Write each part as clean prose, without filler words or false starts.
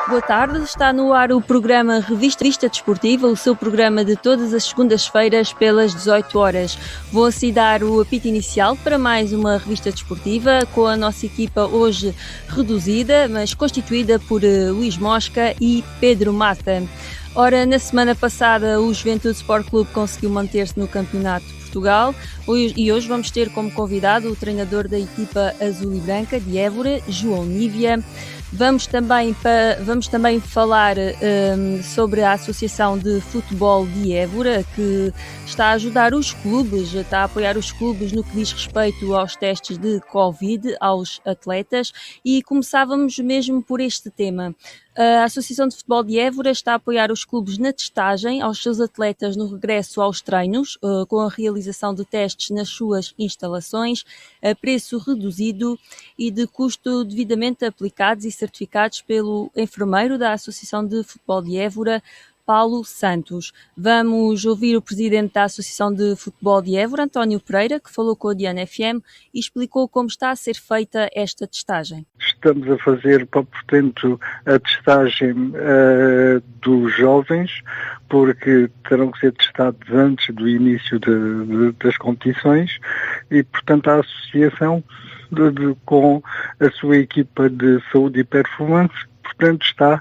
Boa tarde, está no ar o programa Revista Desportiva, o seu programa de todas as segundas-feiras pelas 18 horas. Vou assim dar o apito inicial para mais uma revista desportiva, com a nossa equipa hoje reduzida, mas constituída por Luís Mosca e Pedro Mata. Ora, na semana passada o Juventude Sport Clube conseguiu manter-se no Campeonato de Portugal e hoje vamos ter como convidado o treinador da equipa azul e branca de Évora, João Nívia. Vamos também falar sobre a Associação de Futebol de Évora, que está a ajudar os clubes, está a apoiar os clubes no que diz respeito aos testes de Covid aos atletas, e começávamos mesmo por este tema. A Associação de Futebol de Évora está a apoiar os clubes na testagem aos seus atletas no regresso aos treinos, com a realização de testes nas suas instalações, a preço reduzido e de custo devidamente aplicados e certificados pelo enfermeiro da Associação de Futebol de Évora, Paulo Santos. Vamos ouvir o presidente da Associação de Futebol de Évora, António Pereira, que falou com a Diana FM e explicou como está a ser feita esta testagem. Estamos a fazer, portanto, a testagem dos jovens, porque terão que ser testados antes do início das competições e, portanto, a Associação, com a sua equipa de saúde e performance, portanto, está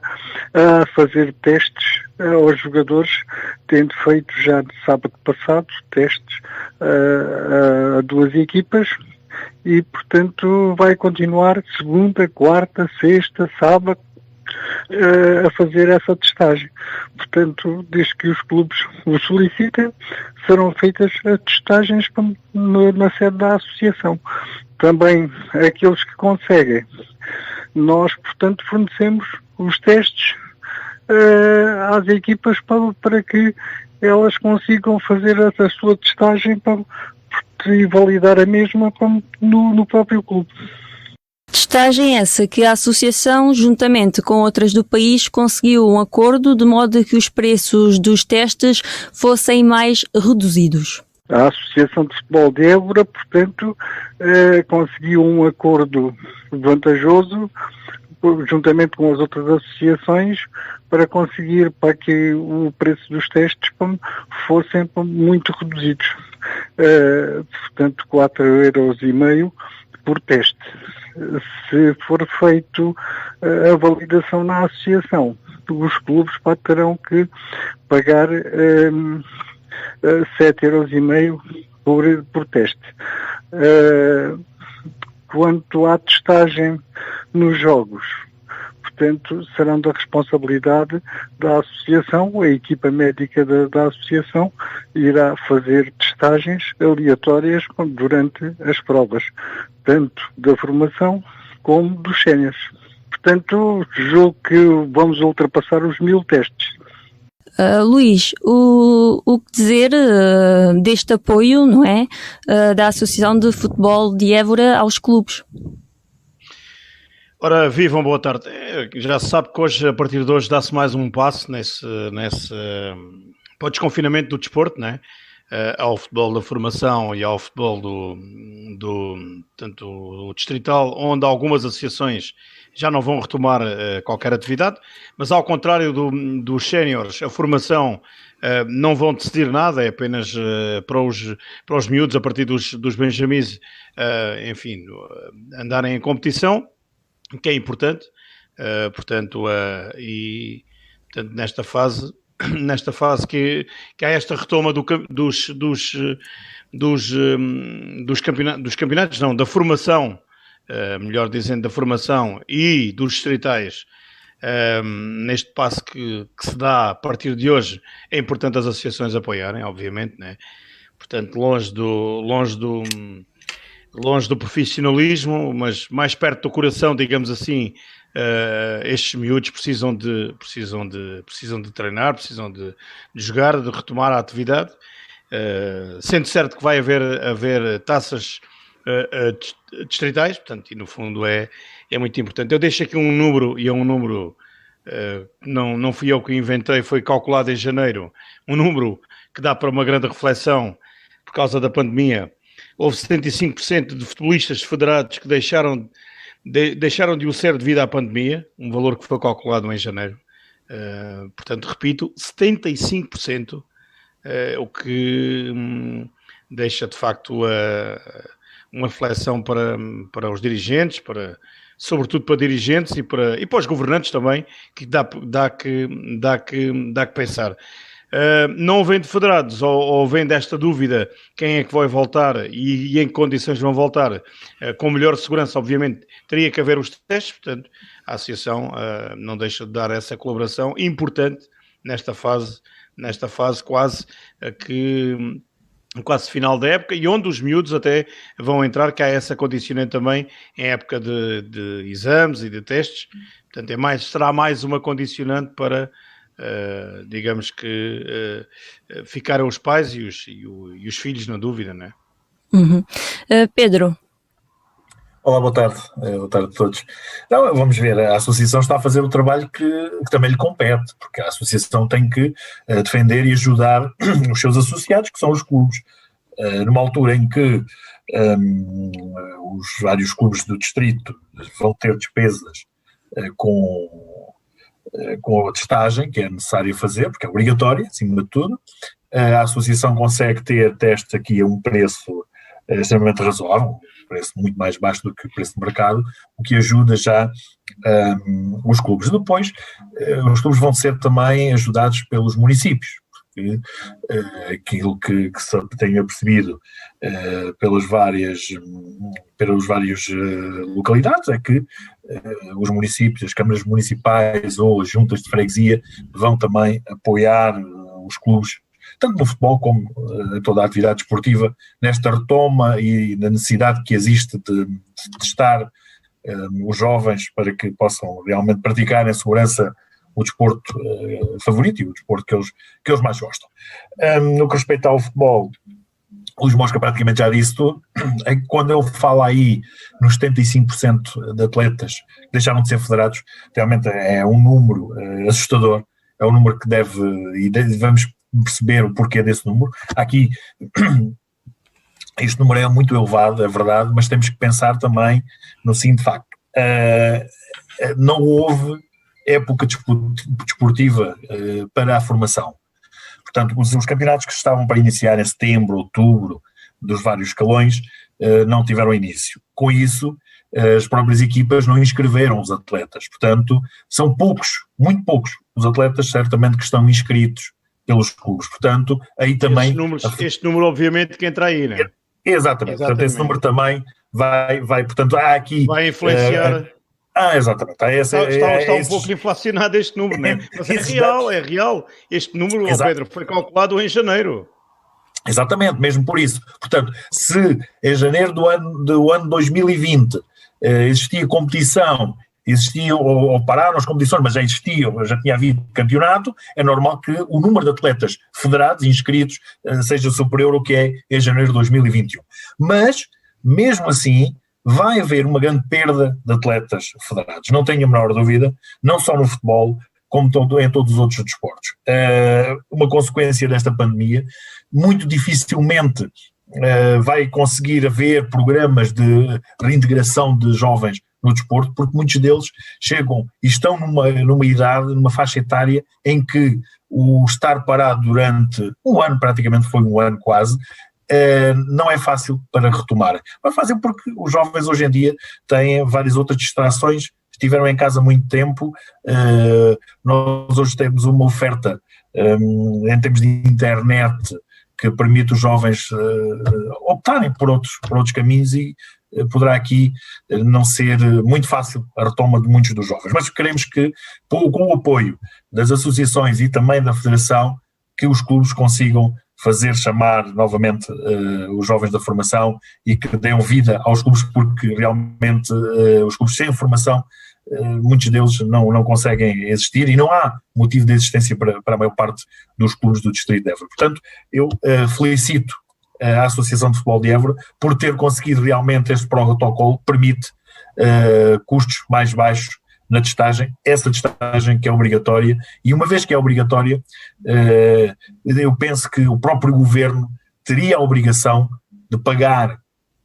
a fazer testes aos jogadores, tendo feito já no sábado passado testes a duas equipas e, portanto, vai continuar segunda, quarta, sexta, sábado a fazer essa testagem. Portanto, desde que os clubes o solicitem, serão feitas as testagens na sede da associação. Também aqueles que conseguem. Nós, portanto, fornecemos os testes às equipas para que elas consigam fazer a sua testagem e validar a mesma no próprio clube. Testagem essa que a Associação, juntamente com outras do país, conseguiu um acordo de modo que os preços dos testes fossem mais reduzidos. A Associação de Futebol de Évora, portanto, conseguiu um acordo vantajoso, juntamente com as outras associações, para que o preço dos testes fossem muito reduzidos. Portanto, 4,5 € por teste. Se for feito a validação na associação, os clubes terão que pagar 7,5 € por teste. Quanto à testagem nos jogos, portanto, serão da responsabilidade da associação. A equipa médica da associação irá fazer testagens aleatórias durante as provas, tanto da formação como dos séniores. Portanto, julgo que vamos ultrapassar os 1000 testes. Luís, o que dizer deste apoio, não é, da Associação de Futebol de Évora aos clubes? Ora, vivam, boa tarde. Já se sabe que hoje, a partir de hoje, dá-se mais um passo para o desconfinamento do desporto, não é? Ao futebol da formação e ao futebol do distrital, onde algumas associações já não vão retomar qualquer atividade, mas ao contrário dos séniores, a formação não vão decidir nada, é apenas para os miúdos, a partir dos benjamins, enfim, andarem em competição, que é importante, portanto, nesta fase que há esta retoma dos campeonatos, não, da formação, melhor dizendo, da formação e dos distritais, neste passo que se dá a partir de hoje, é importante as associações apoiarem, obviamente, né? Portanto, longe do profissionalismo, mas mais perto do coração, digamos assim, estes miúdos precisam de treinar, precisam de jogar, de retomar a atividade, sendo certo que vai haver taças distritais, portanto, e no fundo é muito importante. Eu deixo aqui um número, e é um número, não fui eu que inventei, foi calculado em janeiro, um número que dá para uma grande reflexão por causa da pandemia. Houve 75% de futebolistas federados que deixaram deixaram de o ser devido à pandemia, um valor que foi calculado em janeiro. Portanto, repito, 75%, o que deixa de facto uma reflexão para os dirigentes, sobretudo para dirigentes e para os governantes também, que dá que pensar. Não havendo federados ou havendo esta dúvida quem é que vai voltar e em que condições vão voltar, com melhor segurança, obviamente, teria que haver os testes. Portanto, a Associação não deixa de dar essa colaboração importante nesta fase quase final da época, e onde os miúdos até vão entrar, que há essa condicionante também em época de exames e de testes. Portanto, será mais uma condicionante para, digamos que, ficarem os pais e os filhos na dúvida, não é? Uhum. Pedro. Olá, boa tarde a todos. Então, vamos ver, a Associação está a fazer o trabalho que também lhe compete, porque a Associação tem que defender e ajudar os seus associados, que são os clubes. Numa altura em que os vários clubes do distrito vão ter despesas com a testagem, que é necessário fazer, porque é obrigatória, acima de tudo, a Associação consegue ter testes aqui a um preço extremamente razoável, um preço muito mais baixo do que o preço de mercado, o que ajuda já os clubes. Depois, os clubes vão ser também ajudados pelos municípios, porque aquilo que se tenha percebido pelas várias localidades é que os municípios, as câmaras municipais ou as juntas de freguesia vão também apoiar os clubes, tanto no futebol como em toda a atividade esportiva, nesta retoma e na necessidade que existe de testar os jovens para que possam realmente praticar em segurança o desporto favorito e o desporto que eles mais gostam. No que respeita ao futebol, o Luís Mosca praticamente já disse tudo. É que quando eu falo aí nos 75% de atletas que deixaram de ser federados, realmente é um número assustador, é um número que vamos perceber o porquê desse número. Aqui, este número é muito elevado, é verdade, mas temos que pensar também no seguinte facto. Não houve época desportiva para a formação. Portanto, os campeonatos que estavam para iniciar em setembro, outubro, dos vários escalões, não tiveram início. Com isso, as próprias equipas não inscreveram os atletas. Portanto, são poucos, muito poucos, os atletas certamente que estão inscritos pelos clubes. Portanto, aí também... Este número obviamente que entra aí, não é? Exatamente. Portanto, esse número também vai portanto, há aqui... Vai influenciar... exatamente. Está um pouco inflacionado este número, não é? Mas é real. Este número, Pedro, foi calculado em janeiro. Exatamente, mesmo por isso. Portanto, se em janeiro do ano 2020 existia competição, ou pararam as competições, mas já tinha havido campeonato, é normal que o número de atletas federados, inscritos, seja superior ao que é em janeiro de 2021. Mas, mesmo assim, vai haver uma grande perda de atletas federados, não tenho a menor dúvida, não só no futebol, como em todos os outros desportos. Uma consequência desta pandemia, muito dificilmente vai conseguir haver programas de reintegração de jovens no desporto, porque muitos deles chegam e estão numa idade, numa faixa etária em que o estar parado durante um ano, praticamente foi um ano quase, não é fácil para retomar. Não é fácil porque os jovens hoje em dia têm várias outras distrações, estiveram em casa muito tempo, nós hoje temos uma oferta em termos de internet que permite os jovens optarem por outros caminhos e poderá aqui não ser muito fácil a retoma de muitos dos jovens. Mas queremos que, com o apoio das associações e também da Federação, que os clubes consigam fazer chamar novamente os jovens da formação e que deem vida aos clubes, porque realmente os clubes sem formação, muitos deles não conseguem existir e não há motivo de existência para a maior parte dos clubes do Distrito de Évora. Portanto, eu felicito a Associação de Futebol de Évora por ter conseguido realmente este protocolo que permite custos mais baixos na testagem, essa testagem que é obrigatória, e uma vez que é obrigatória, eu penso que o próprio governo teria a obrigação de pagar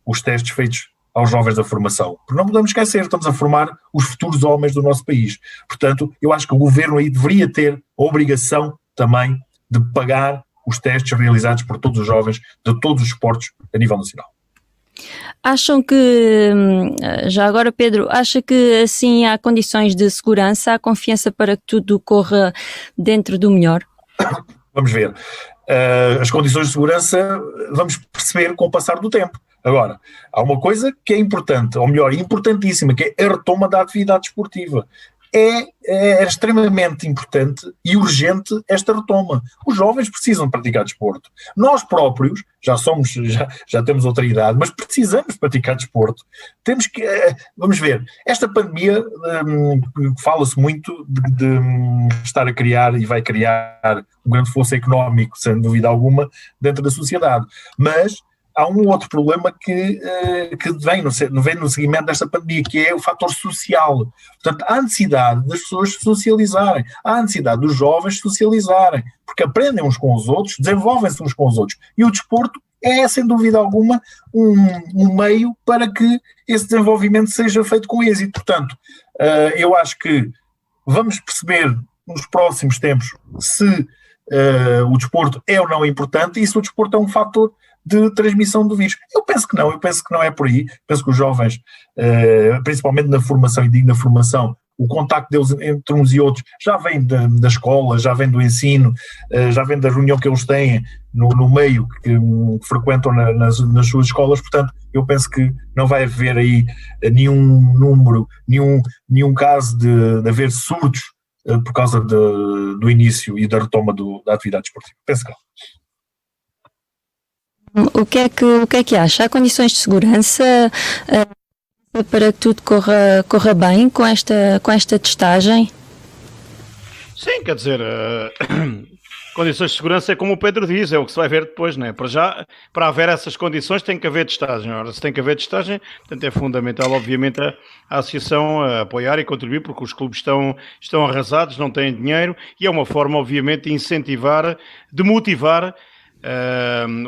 os testes feitos aos jovens da formação. Porque não podemos esquecer, estamos a formar os futuros homens do nosso país. Portanto, eu acho que o governo aí deveria ter a obrigação também de pagar os testes realizados por todos os jovens de todos os esportes a nível nacional. Acham que, já agora Pedro, acha que assim há condições de segurança, há confiança para que tudo corra dentro do melhor? Vamos ver. As condições de segurança vamos perceber com o passar do tempo. Agora, há uma coisa que é importante, ou melhor, importantíssima, que é a retoma da atividade esportiva. É extremamente importante e urgente esta retoma. Os jovens precisam praticar desporto. Nós próprios, já temos outra idade, mas precisamos praticar desporto. Temos que, vamos ver, esta pandemia fala-se muito de estar a criar e vai criar um grande fosso económico, sem dúvida alguma, dentro da sociedade. Mas há um outro problema que vem no seguimento desta pandemia, que é o fator social. Portanto, há necessidade das pessoas socializarem, há necessidade dos jovens socializarem, porque aprendem uns com os outros, desenvolvem-se uns com os outros. E o desporto é, sem dúvida alguma, um meio para que esse desenvolvimento seja feito com êxito. Portanto, eu acho que vamos perceber nos próximos tempos se o desporto é ou não importante e se o desporto é um fator de transmissão do vírus. Eu penso que não é por aí. Penso que os jovens, principalmente na formação, e digo na formação, o contacto deles entre uns e outros já vem da escola, já vem do ensino, já vem da reunião que eles têm no meio que frequentam nas suas escolas. Portanto, eu penso que não vai haver aí nenhum número, nenhum caso de haver surtos por causa do início e da retoma da atividade esportiva. Penso que não. O que é que acha? Há condições de segurança para que tudo corra bem com esta testagem? Sim, quer dizer, condições de segurança é como o Pedro diz, é o que se vai ver depois, não é? Para já, para haver essas condições tem que haver testagem. Ora, se tem que haver testagem, portanto é fundamental, obviamente, a associação a apoiar e contribuir, porque os clubes estão arrasados, não têm dinheiro, e é uma forma, obviamente, de incentivar, de motivar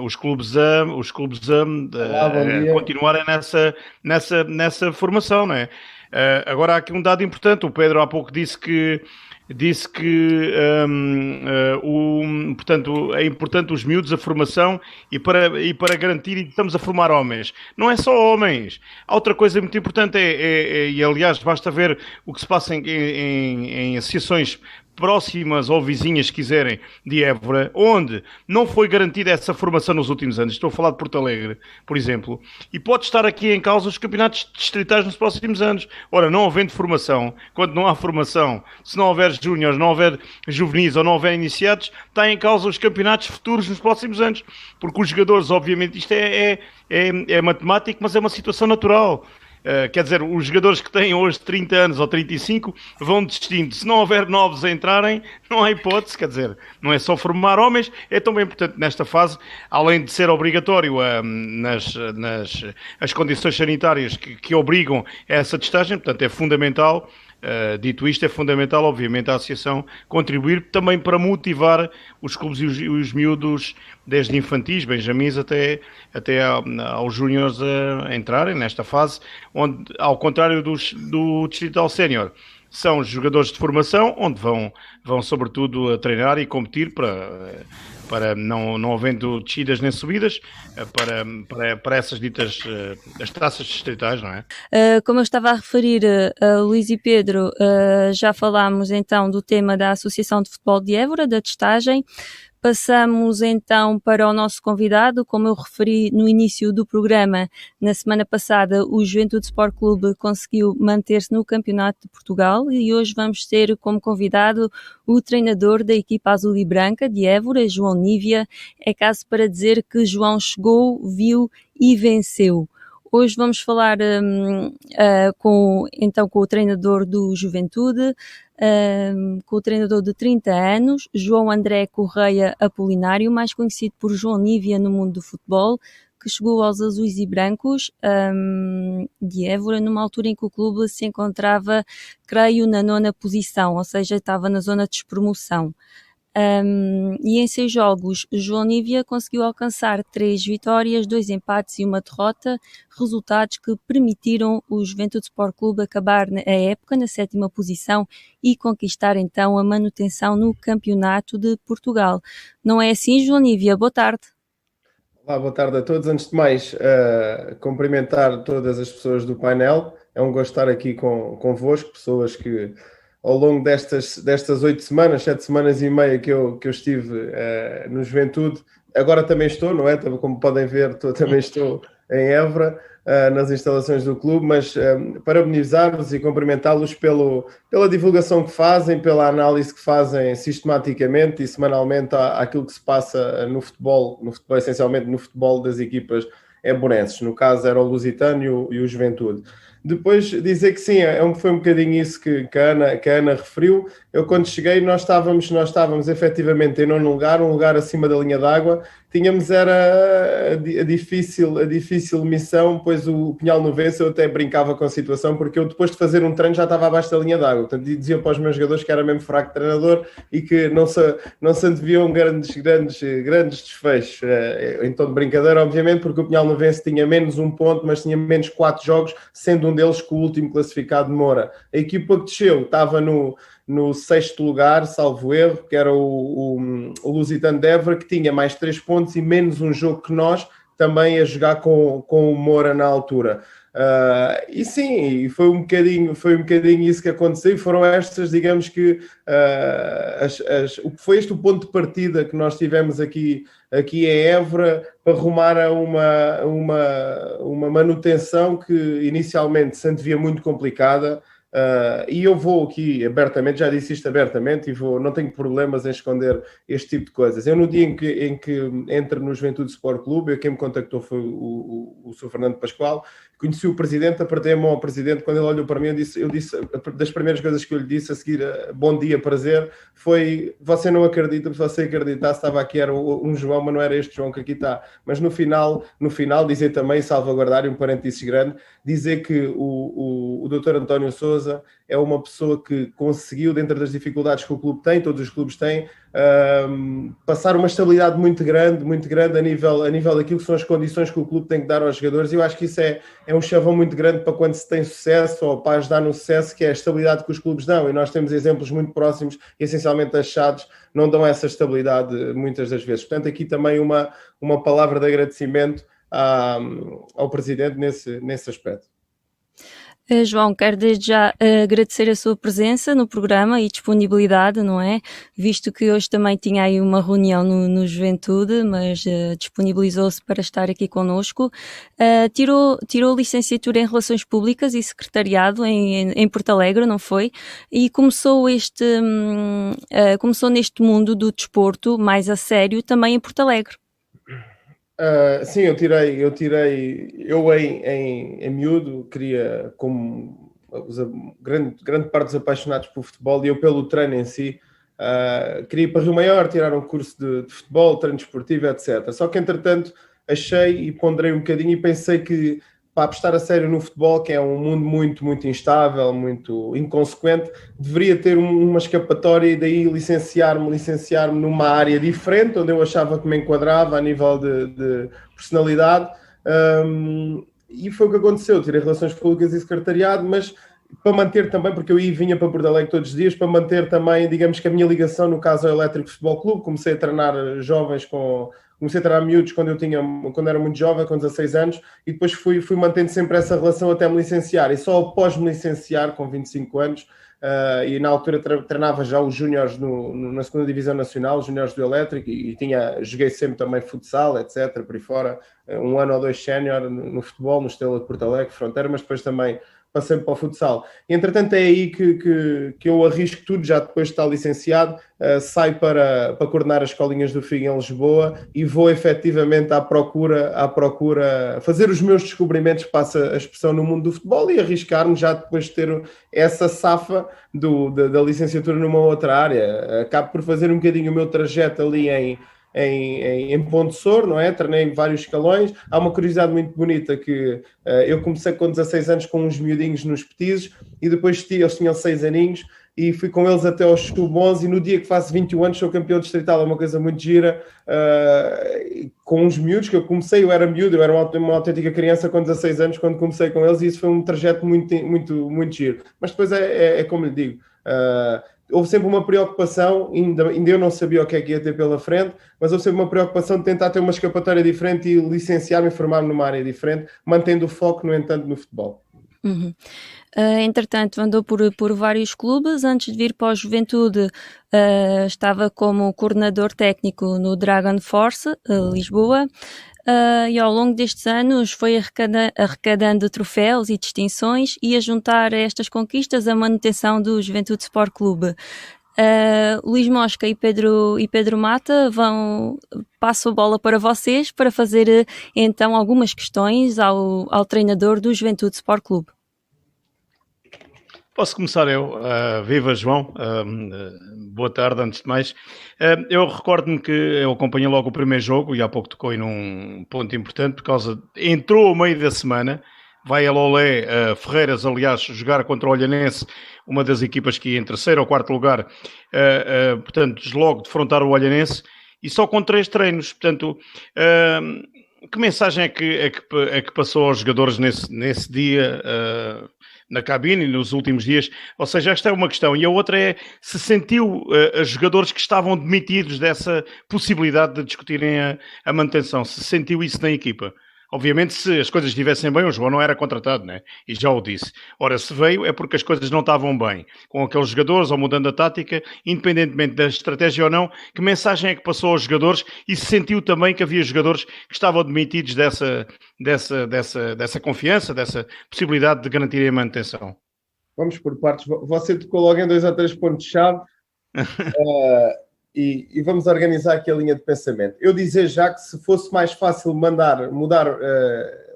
os clubes a continuarem nessa formação, não é? Agora há aqui um dado importante. O Pedro há pouco disse que portanto, é importante os miúdos, a formação e para garantir, e estamos a formar homens. Não é só homens. Há outra coisa muito importante, e aliás basta ver o que se passa em associações próximas ou vizinhas, se quiserem, de Évora, onde não foi garantida essa formação nos últimos anos. Estou a falar de Porto Alegre, por exemplo, e pode estar aqui em causa os campeonatos distritais nos próximos anos. Ora, não havendo formação, quando não há formação, se não houver júniores, não houver juvenis ou não houver iniciados, está em causa os campeonatos futuros nos próximos anos, porque os jogadores, obviamente, isto é matemático, mas é uma situação natural. Quer dizer, os jogadores que têm hoje 30 anos ou 35 vão desistindo. Se não houver novos a entrarem, não há hipótese. Quer dizer, não é só formar homens, é também importante nesta fase, além de ser obrigatório as condições sanitárias que obrigam a essa testagem. Portanto, é fundamental. Dito isto, é fundamental, obviamente, a associação contribuir também para motivar os clubes e os miúdos, desde infantis, benjamins, até aos júniores a entrarem nesta fase, onde, ao contrário do distrital sénior, são jogadores de formação, onde vão sobretudo a treinar e competir para não havendo descidas nem subidas, para essas ditas as taças distritais, não é? Como eu estava a referir, Luís e Pedro, já falámos então do tema da Associação de Futebol de Évora, da testagem. Passamos então para o nosso convidado. Como eu referi no início do programa, na semana passada o Juventude Sport Clube conseguiu manter-se no Campeonato de Portugal e hoje vamos ter como convidado o treinador da equipa azul e branca de Évora, João Nívia. É caso para dizer que João chegou, viu e venceu. Hoje vamos falar com o treinador do Juventude, com o treinador de 30 anos, João André Correia Apolinário, mais conhecido por João Nívia no mundo do futebol, que chegou aos azuis e brancos de Évora numa altura em que o clube se encontrava, creio, na 9ª posição, ou seja, estava na zona de despromoção. E em 6 jogos, João Nívia conseguiu alcançar 3 vitórias, 2 empates e uma derrota, resultados que permitiram o Juventude Sport Clube acabar a época na 7ª posição e conquistar então a manutenção no Campeonato de Portugal. Não é assim, João Nívia? Boa tarde. Olá, boa tarde a todos. Antes de mais, cumprimentar todas as pessoas do painel. É um gosto estar aqui convosco, pessoas que ao longo destas 8 semanas, 7 semanas e meia que eu estive no Juventude, agora também estou, não é? Como podem ver, também estou em Évora, nas instalações do clube, mas parabenizar-vos e cumprimentá-los pela divulgação que fazem, pela análise que fazem sistematicamente e semanalmente àquilo que se passa no futebol, essencialmente no futebol das equipas ebonenses. No caso era o Lusitano e o Juventude. Depois dizer que sim, foi um bocadinho isso que a Ana referiu. Eu quando cheguei nós estávamos efetivamente em nono lugar, um lugar acima da linha d'água. Tínhamos a difícil missão, pois o Pinhal Novense, eu até brincava com a situação, porque eu depois de fazer um treino já estava abaixo da linha d'água. Portanto, dizia para os meus jogadores que era mesmo fraco de treinador e que não se anteviam grandes desfechos. Em tom de brincadeira, obviamente, porque o Pinhal Novense tinha menos 1 ponto, mas tinha menos 4 jogos, sendo um deles com o último classificado de Moura. A equipa que desceu estava no 6º lugar, salvo erro, que era o Lusitano de Évora, que tinha mais 3 pontos e menos um jogo que nós, também a jogar com o Moura na altura. E sim, foi um bocadinho isso que aconteceu, e foram estas, digamos que foi este o ponto de partida que nós tivemos aqui em Évora para rumar a uma manutenção que inicialmente se antevia muito complicada. E eu vou aqui abertamente, já disse isto abertamente e não tenho problemas em esconder este tipo de coisas. Eu no dia em que entro no Juventude Sport Clube, quem me contactou foi o Sr. Fernando Pascoal, conheci o Presidente, apertei a mão ao Presidente, quando ele olhou para mim eu disse, das primeiras coisas que eu lhe disse a seguir, bom dia, prazer, foi, você não acredita, se você acreditasse, estava aqui, era um João, mas não era este João que aqui está. Mas no final dizer também, salvaguardar, um parênteses grande, dizer que o Dr. António Sousa é uma pessoa que conseguiu, dentro das dificuldades que o clube tem, todos os clubes têm, passar uma estabilidade muito grande a nível daquilo que são as condições que o clube tem que dar aos jogadores. E eu acho que isso é um chavão muito grande para quando se tem sucesso ou para ajudar no sucesso, que é a estabilidade que os clubes dão. E nós temos exemplos muito próximos e essencialmente achados não dão essa estabilidade muitas das vezes. Portanto, aqui também uma palavra de agradecimento ao Presidente nesse aspecto. João, quero desde já agradecer a sua presença no programa e disponibilidade, não é? Visto que hoje também tinha aí uma reunião no Juventude, mas disponibilizou-se para estar aqui connosco. Tirou licenciatura em Relações Públicas e Secretariado em Porto Alegre, não foi? E começou neste mundo do desporto mais a sério também em Porto Alegre. Sim, eu em miúdo queria, como grande parte dos apaixonados por futebol, e eu pelo treino em si, queria ir para Rio Maior, tirar um curso de futebol, treino desportivo, etc. Só que, entretanto, achei e ponderei um bocadinho e pensei que, para apostar a sério no futebol, que é um mundo muito, muito instável, muito inconsequente, deveria ter uma escapatória e daí licenciar-me numa área diferente, onde eu achava que me enquadrava a nível de personalidade, e foi o que aconteceu. Tirei Relações Públicas e Secretariado, mas para manter também, porque eu vinha para Porto Alegre todos os dias, para manter também, digamos que a minha ligação, no caso, ao Elétrico Futebol Clube. Comecei a treinar jovens comecei a treinar miúdos quando era muito jovem, com 16 anos, e depois fui mantendo sempre essa relação até me licenciar. E só após me licenciar, com 25 anos, e na altura treinava já os júniores na segunda divisão nacional, os júniores do Elétrico, e joguei sempre também futsal, etc, por aí fora, 1 ano ou 2 sénior no futebol, no Estrela de Porto Alegre, Fronteira, mas depois também passei para o futsal. E, entretanto, é aí que eu arrisco tudo, já depois de estar licenciado, saio para coordenar as escolinhas do FIG em Lisboa e vou efetivamente à procura, fazer os meus descobrimentos, passa a expressão, no mundo do futebol, e arriscar-me já depois de ter essa safa da licenciatura numa outra área. Acabo por fazer um bocadinho o meu trajeto ali em Ponte Sor, não é? Treinei em vários escalões. Há uma curiosidade muito bonita que eu comecei com 16 anos com uns miudinhos nos petizes e depois eles tinham 6 aninhos e fui com eles até aos sub-11 e no dia que faço 21 anos sou campeão distrital, é uma coisa muito gira, com uns miúdos que eu era miúdo, eu era uma autêntica criança com 16 anos quando comecei com eles e isso foi um trajeto muito, muito, muito giro. Mas depois é como lhe digo, houve sempre uma preocupação, ainda eu não sabia o que é que ia ter pela frente, mas houve sempre uma preocupação de tentar ter uma escapatória diferente e licenciar-me e formar-me numa área diferente, mantendo o foco, no entanto, no futebol. Uhum. Entretanto, andou por vários clubes. Antes de vir para a Juventude, estava como coordenador técnico no Dragon Force, Lisboa, e ao longo destes anos foi arrecadando troféus e distinções e a juntar a estas conquistas a manutenção do Juventude Sport Clube. Luís Mosca e Pedro Mata passo a bola para vocês para fazer então algumas questões ao treinador do Juventude Sport Clube. Posso começar eu? Viva João, boa tarde antes de mais. Eu recordo-me que eu acompanhei logo o primeiro jogo e há pouco tocou aí num ponto importante por causa, entrou ao meio da semana, vai a Lolé, Ferreiras, aliás, jogar contra o Olhanense, uma das equipas que ia em terceiro ou quarto lugar, portanto, logo defrontar o Olhanense, e só com 3 treinos, portanto, que mensagem é que passou aos jogadores nesse dia, na cabine, nos últimos dias? Ou seja, esta é uma questão. E a outra é, se sentiu os jogadores que estavam demitidos dessa possibilidade de discutirem a manutenção, se sentiu isso na equipa? Obviamente, se as coisas estivessem bem, o João não era contratado, né? E já o disse. Ora, se veio é porque as coisas não estavam bem com aqueles jogadores ou mudando a tática, independentemente da estratégia ou não. Que mensagem é que passou aos jogadores e se sentiu também que havia jogadores que estavam demitidos dessa confiança, dessa possibilidade de garantir a manutenção? Vamos por partes. Você tocou logo em 2 ou 3 pontos-chave. E vamos organizar aqui a linha de pensamento. Eu dizer já que se fosse mais fácil mudar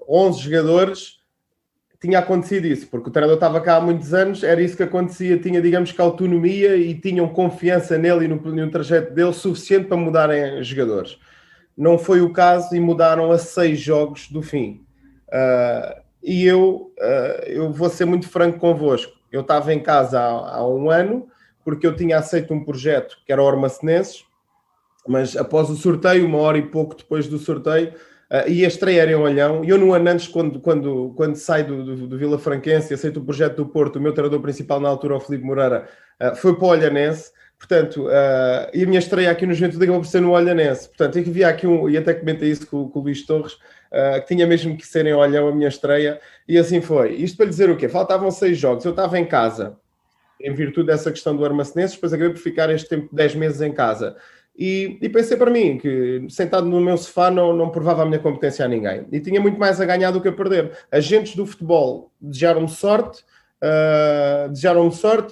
11 jogadores, tinha acontecido isso, porque o treinador estava cá há muitos anos, era isso que acontecia, tinha, digamos que, autonomia e tinham confiança nele e no trajeto dele suficiente para mudarem jogadores. Não foi o caso e mudaram a 6 jogos do fim. E eu vou ser muito franco convosco. Eu estava em casa há um ano, porque eu tinha aceito um projeto que era o Ormacenenses, mas após o sorteio, 1 hora e pouco depois do sorteio, e a estreia era em Olhão, e eu no ano antes, quando saio do Vila Franquense e aceito o projeto do Porto, o meu treinador principal na altura, o Filipe Moreira, foi para o Olhanense, portanto, e a minha estreia aqui no Juventude acabou por ser no Olhanense, portanto, é que havia aqui e até comentei isso com o Luís Torres, que tinha mesmo que ser em Olhão a minha estreia, e assim foi. Isto para lhe dizer o quê? Faltavam 6 jogos, eu estava em casa, em virtude dessa questão do Armacenenses, depois acabei por ficar este tempo de 10 meses em casa. E pensei para mim que, sentado no meu sofá, não provava a minha competência a ninguém. E tinha muito mais a ganhar do que a perder. Agentes do futebol desejaram-me sorte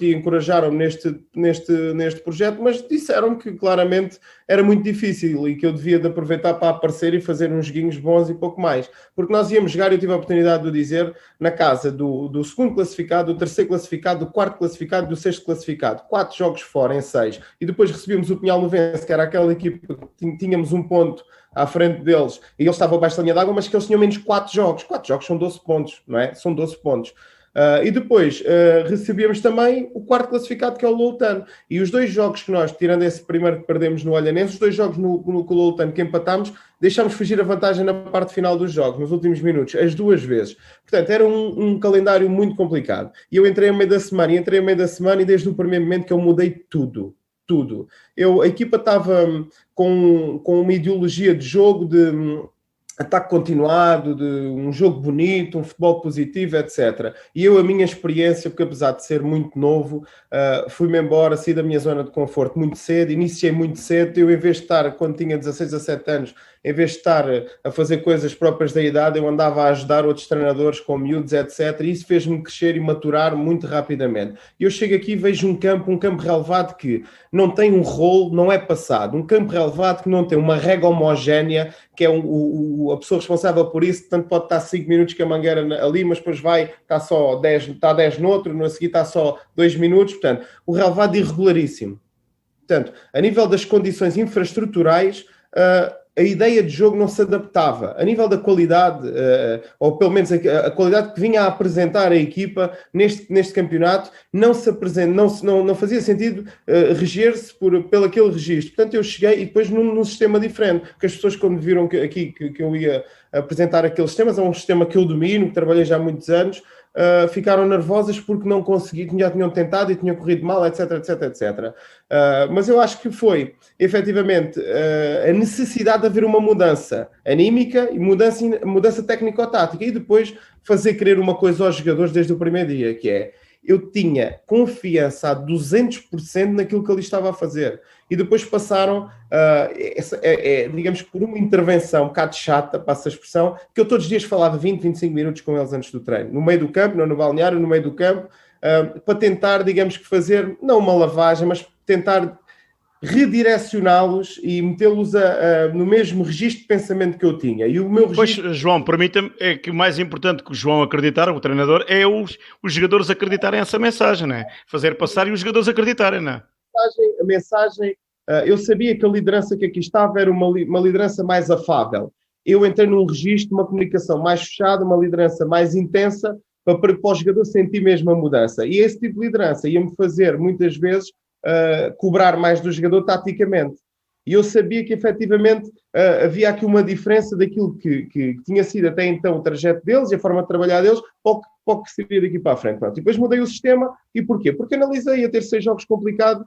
e encorajaram-me neste projeto, mas disseram-me que claramente era muito difícil e que eu devia de aproveitar para aparecer e fazer uns joguinhos bons e pouco mais. Porque nós íamos jogar, eu tive a oportunidade de o dizer, na casa do segundo classificado, do terceiro classificado, do quarto classificado e do sexto classificado. 4 jogos fora em 6. E depois recebíamos o Pinhal Novense, que era aquela equipa que tínhamos um ponto à frente deles e eles estavam abaixo da linha d'água, mas que eles tinham menos 4 jogos. 4 jogos são 12 pontos, não é? São 12 pontos. E depois recebíamos também o quarto classificado, que é o Loutano. E os 2 jogos que nós, tirando esse primeiro que perdemos no Olhanense, os 2 jogos no Loutano que empatámos, deixámos fugir a vantagem na parte final dos jogos, nos últimos minutos, as 2 vezes. Portanto, era um calendário muito complicado. E eu entrei a meio da semana, e desde o primeiro momento que eu mudei tudo. A equipa estava com uma ideologia de jogo, de ataque continuado, de um jogo bonito, um futebol positivo, etc. E a minha experiência, porque apesar de ser muito novo, fui-me embora, saí da minha zona de conforto muito cedo, iniciei muito cedo. Eu, em vez de estar, quando tinha 16 a 7 anos, em vez de estar a fazer coisas próprias da idade, eu andava a ajudar outros treinadores com miúdos, etc. E isso fez-me crescer e maturar muito rapidamente. E eu chego aqui e vejo um campo relevado que não tem um rolo, não é passado. Um campo relevado que não tem uma regra homogénea, que é a pessoa responsável por isso, tanto pode estar 5 minutos com a mangueira ali, mas depois está só 10, está 10 no outro, no seguinte está só 2 minutos. Portanto, o relevado é irregularíssimo. Portanto, a nível das condições infraestruturais, a ideia de jogo não se adaptava. A nível da qualidade, ou pelo menos a qualidade que vinha a apresentar a equipa neste campeonato, não fazia sentido reger-se pelo aquele registro. Portanto, eu cheguei e depois num sistema diferente, porque as pessoas quando viram que eu ia apresentar aqueles sistemas, é um sistema que eu domino, que trabalhei já há muitos anos, ficaram nervosas porque não conseguiam, já tinham tentado e tinha corrido mal, etc, etc, etc. Mas eu acho que foi, efetivamente, a necessidade de haver uma mudança anímica e mudança técnico-tática e depois fazer crer uma coisa aos jogadores desde o primeiro dia, que é, eu tinha confiança a 200% naquilo que ali estava a fazer. E depois passaram, digamos que por uma intervenção um bocado chata, passa a expressão, que eu todos os dias falava 20, 25 minutos com eles antes do treino. No meio do campo, não no balneário, no meio do campo, para tentar, digamos que fazer, não uma lavagem, mas tentar redirecioná-los e metê-los no mesmo registro de pensamento que eu tinha. E o meu registro... Pois, João, permita-me, é que o mais importante que o João acreditar, o treinador, é os jogadores acreditarem essa mensagem, não é? Fazer passar e os jogadores acreditarem, não é? A mensagem, eu sabia que a liderança que aqui estava era uma liderança mais afável. Eu entrei num registro, uma comunicação mais fechada, uma liderança mais intensa, para o jogador sentir mesmo a mudança. E esse tipo de liderança ia-me fazer, muitas vezes, cobrar mais do jogador taticamente. E eu sabia que, efetivamente, havia aqui uma diferença daquilo que tinha sido até então o trajeto deles e a forma de trabalhar deles para o que seria daqui para a frente. Pronto. E depois mudei o sistema. E porquê? Porque analisei a ter 6 jogos complicados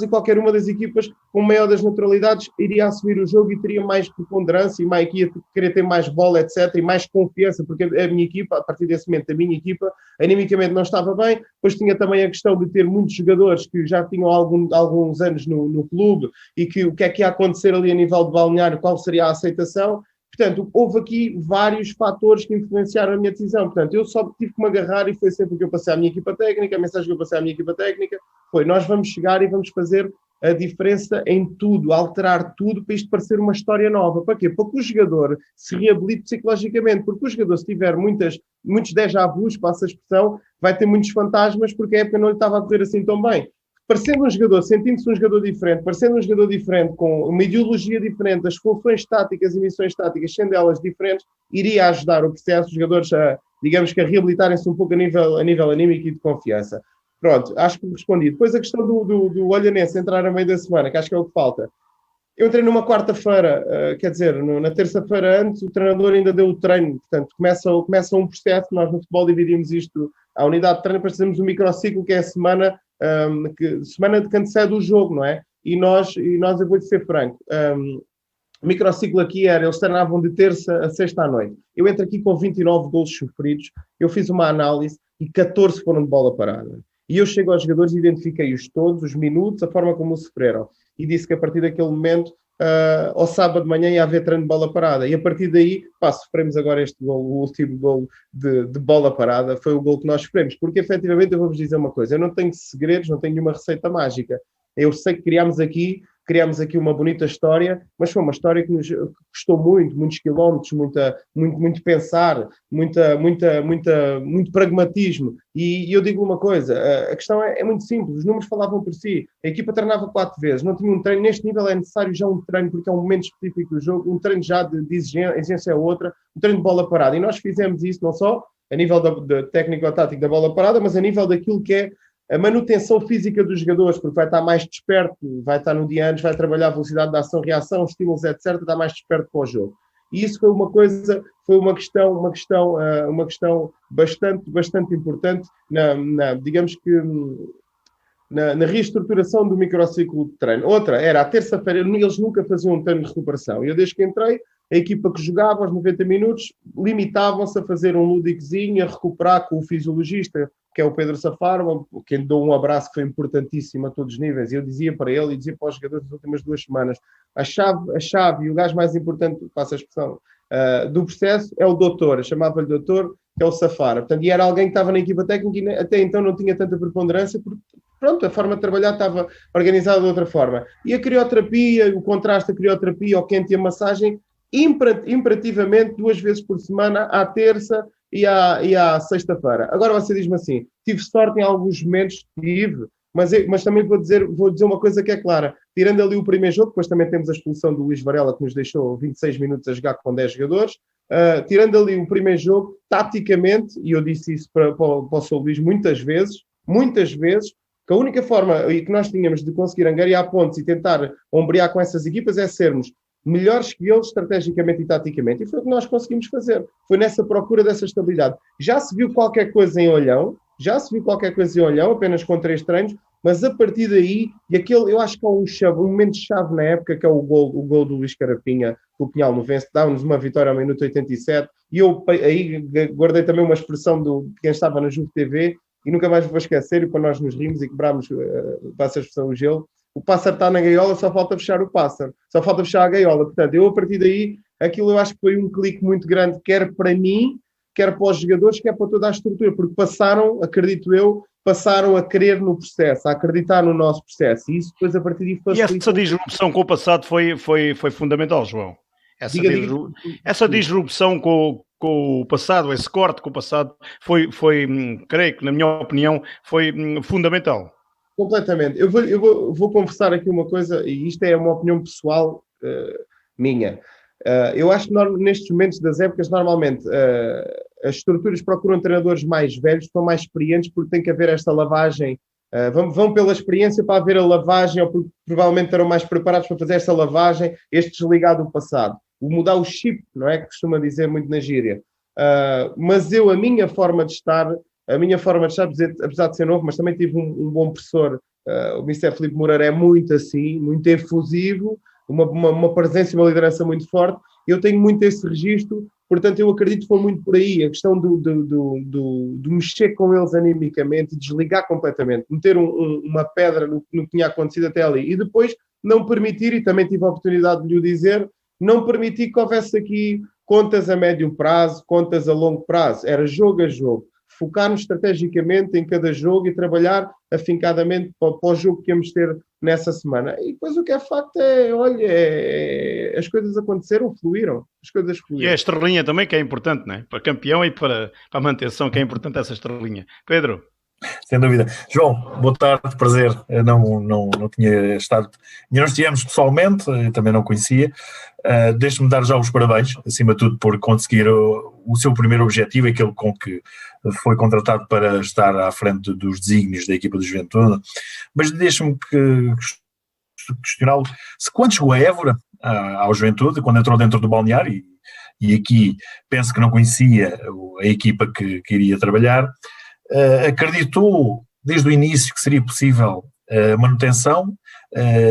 e qualquer uma das equipas, com maior das naturalidades, iria assumir o jogo e teria mais preponderância e mais, ia querer ter mais bola, etc., e mais confiança, porque a minha equipa, a partir desse momento, a minha equipa, animicamente não estava bem, depois tinha também a questão de ter muitos jogadores que já tinham alguns anos no clube e que o que é que ia acontecer ali a nível de balneário, qual seria a aceitação. Portanto, houve aqui vários fatores que influenciaram a minha decisão. Portanto, eu só tive que me agarrar e foi sempre o que eu passei à minha equipa técnica, a mensagem que eu passei à minha equipa técnica foi: nós vamos chegar e vamos fazer a diferença em tudo, alterar tudo para isto parecer uma história nova. Para quê? Para que o jogador se reabilite psicologicamente, porque o jogador, se tiver muitos déjà vus, passa a expressão, vai ter muitos fantasmas porque a época não lhe estava a correr assim tão bem. Parecendo um jogador, sentindo-se um jogador diferente, parecendo um jogador diferente, com uma ideologia diferente, as funções táticas e missões táticas, sendo elas diferentes, iria ajudar o processo, os jogadores a, digamos que a reabilitarem-se um pouco a nível anímico e de confiança. Pronto, acho que respondi. Depois a questão do Olhanense entrar a meio da semana, que acho que é o que falta. Eu entrei numa quarta-feira, quer dizer, na terça-feira antes, o treinador ainda deu o treino, portanto, começa um processo, nós no futebol dividimos isto, a unidade de treino, depois fazemos um microciclo, que é a semana de que antecede o jogo, não é? E nós eu vou-lhe ser franco, o microciclo aqui era, eles treinavam de terça a sexta à noite. Eu entro aqui com 29 golos sofridos, eu fiz uma análise e 14 foram de bola parada. E eu chego aos jogadores e identifiquei-os todos, os minutos, a forma como sofreram. E disse que a partir daquele momento, ao sábado de manhã, ia haver treino de bola parada. E a partir daí, sofremos agora este gol, o último gol de bola parada, foi o gol que nós sofremos. Porque, efetivamente, eu vou-vos dizer uma coisa, eu não tenho segredos, não tenho nenhuma receita mágica. Eu sei que criámos aqui uma bonita história, mas foi uma história que nos custou muitos quilómetros, muito pensar, muito pragmatismo. E eu digo uma coisa, a questão é muito simples, os números falavam por si, a equipa treinava 4 vezes, não tinha um treino, neste nível é necessário já um treino, porque é um momento específico do jogo, um treino já de exigência é outra, um treino de bola parada, e nós fizemos isso não só a nível da técnico-tático da bola parada, mas a nível daquilo que é a manutenção física dos jogadores, porque vai estar mais desperto, vai estar no dia antes, vai trabalhar a velocidade da ação, reação, estímulos, etc., está mais desperto para o jogo. E isso foi uma questão bastante importante digamos que na reestruturação do microciclo de treino. Outra era, à terça-feira, eles nunca faziam um treino de recuperação. Eu, desde que entrei, a equipa que jogava aos 90 minutos limitavam-se a fazer um lúdicozinho, a recuperar com o fisiologista, que é o Pedro Safaro, que lhe dou um abraço que foi importantíssimo a todos os níveis. Eu dizia para ele e dizia para os jogadores das últimas 2 semanas, a chave e o gajo mais importante, passa a expressão, do processo é o doutor, eu chamava-lhe doutor, que é o Safaro. Portanto, e era alguém que estava na equipa técnica e até então não tinha tanta preponderância, porque pronto, a forma de trabalhar estava organizada de outra forma. E a crioterapia, o contraste da crioterapia, o quente e a massagem, imperativamente 2 vezes por semana, à terça e à sexta-feira. Agora você diz-me assim, tive sorte em alguns momentos, mas também vou dizer uma coisa que é clara. Tirando ali o primeiro jogo, depois também temos a expulsão do Luís Varela, que nos deixou 26 minutos a jogar com 10 jogadores. Tirando ali o primeiro jogo, taticamente, e eu disse isso para o Sr. Luís muitas vezes, que a única forma que nós tínhamos de conseguir angariar pontos e tentar ombrear com essas equipas é sermos melhores que eles estrategicamente e taticamente. E foi o que nós conseguimos fazer. Foi nessa procura dessa estabilidade. Já se viu qualquer coisa em Olhão, apenas com 3 treinos, mas a partir daí, eu acho que há um momento-chave na época, que é o gol do Luís Carapinha, que o Pinhal no vence, dá-nos uma vitória ao minuto 87, e eu aí guardei também uma expressão de quem estava na Juve TV, e nunca mais vou esquecer, e para nós nos rimos e quebramos, passa a expressão, o gelo. O pássaro está na gaiola, só falta fechar o pássaro, só falta fechar a gaiola. Portanto, eu a partir daí, aquilo eu acho que foi um clique muito grande, quer para mim, quer para os jogadores, quer para toda a estrutura, porque acredito eu, passaram a crer no processo, a acreditar no nosso processo, e isso depois a partir de facilitou. E essa disrupção com o passado foi fundamental, João. Essa disrupção com o passado, esse corte com o passado, foi, creio que, na minha opinião, foi fundamental. Completamente. Eu vou conversar aqui uma coisa, e isto é uma opinião pessoal minha. Eu acho que nestes momentos das épocas, normalmente, as estruturas procuram treinadores mais velhos, que são mais experientes, porque tem que haver esta lavagem. Vão pela experiência para haver a lavagem, ou porque provavelmente estarão mais preparados para fazer esta lavagem, este desligado do passado. O mudar o chip, não é? Que costuma dizer muito na gíria. Mas a minha forma de estar, apesar de ser novo, mas também tive um bom professor, o Mr. Filipe Moreira é muito assim, muito efusivo, uma presença e uma liderança muito forte. Eu tenho muito esse registro, portanto eu acredito que foi muito por aí, a questão do mexer com eles animicamente, desligar completamente, meter uma pedra no que tinha acontecido até ali, e depois não permitir, e também tive a oportunidade de lhe dizer, não permitir que houvesse aqui contas a médio prazo, contas a longo prazo, era jogo a jogo. Focar-nos estrategicamente em cada jogo e trabalhar afincadamente para o jogo que íamos ter nessa semana. E depois o que é facto as coisas aconteceram, fluíram. As coisas fluíram. E a estrelinha também, que é importante, não é? Para campeão e para a manutenção, que é importante essa estrelinha. Pedro? Sem dúvida. João, boa tarde, prazer. Eu não tinha estado... Ainda não estivemos pessoalmente, também não conhecia. Deixe-me dar já os parabéns, acima de tudo, por conseguir o seu primeiro objetivo, aquele com que foi contratado para estar à frente dos desígnios da equipa do Juventude. Mas deixe-me questioná-lo se quando chegou a Évora, ao Juventude, quando entrou dentro do balneário, e aqui penso que não conhecia a equipa que iria trabalhar, acreditou desde o início que seria possível a manutenção.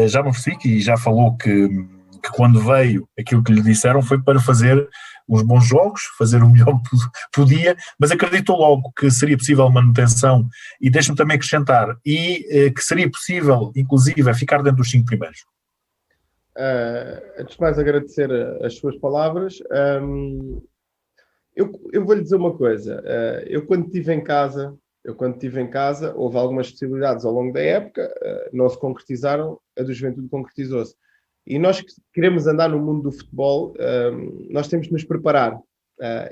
Já me percebi que já falou que quando veio aquilo que lhe disseram foi para fazer uns bons jogos, fazer o melhor que podia, mas acreditou logo que seria possível manutenção, e deixe-me também acrescentar, que seria possível inclusive ficar dentro dos 5 primeiros. Antes de mais agradecer as suas palavras. Eu vou-lhe dizer uma coisa. Eu quando estive em casa, houve algumas possibilidades ao longo da época, não se concretizaram, a do Juventude concretizou-se. E nós que queremos andar no mundo do futebol, nós temos de nos preparar.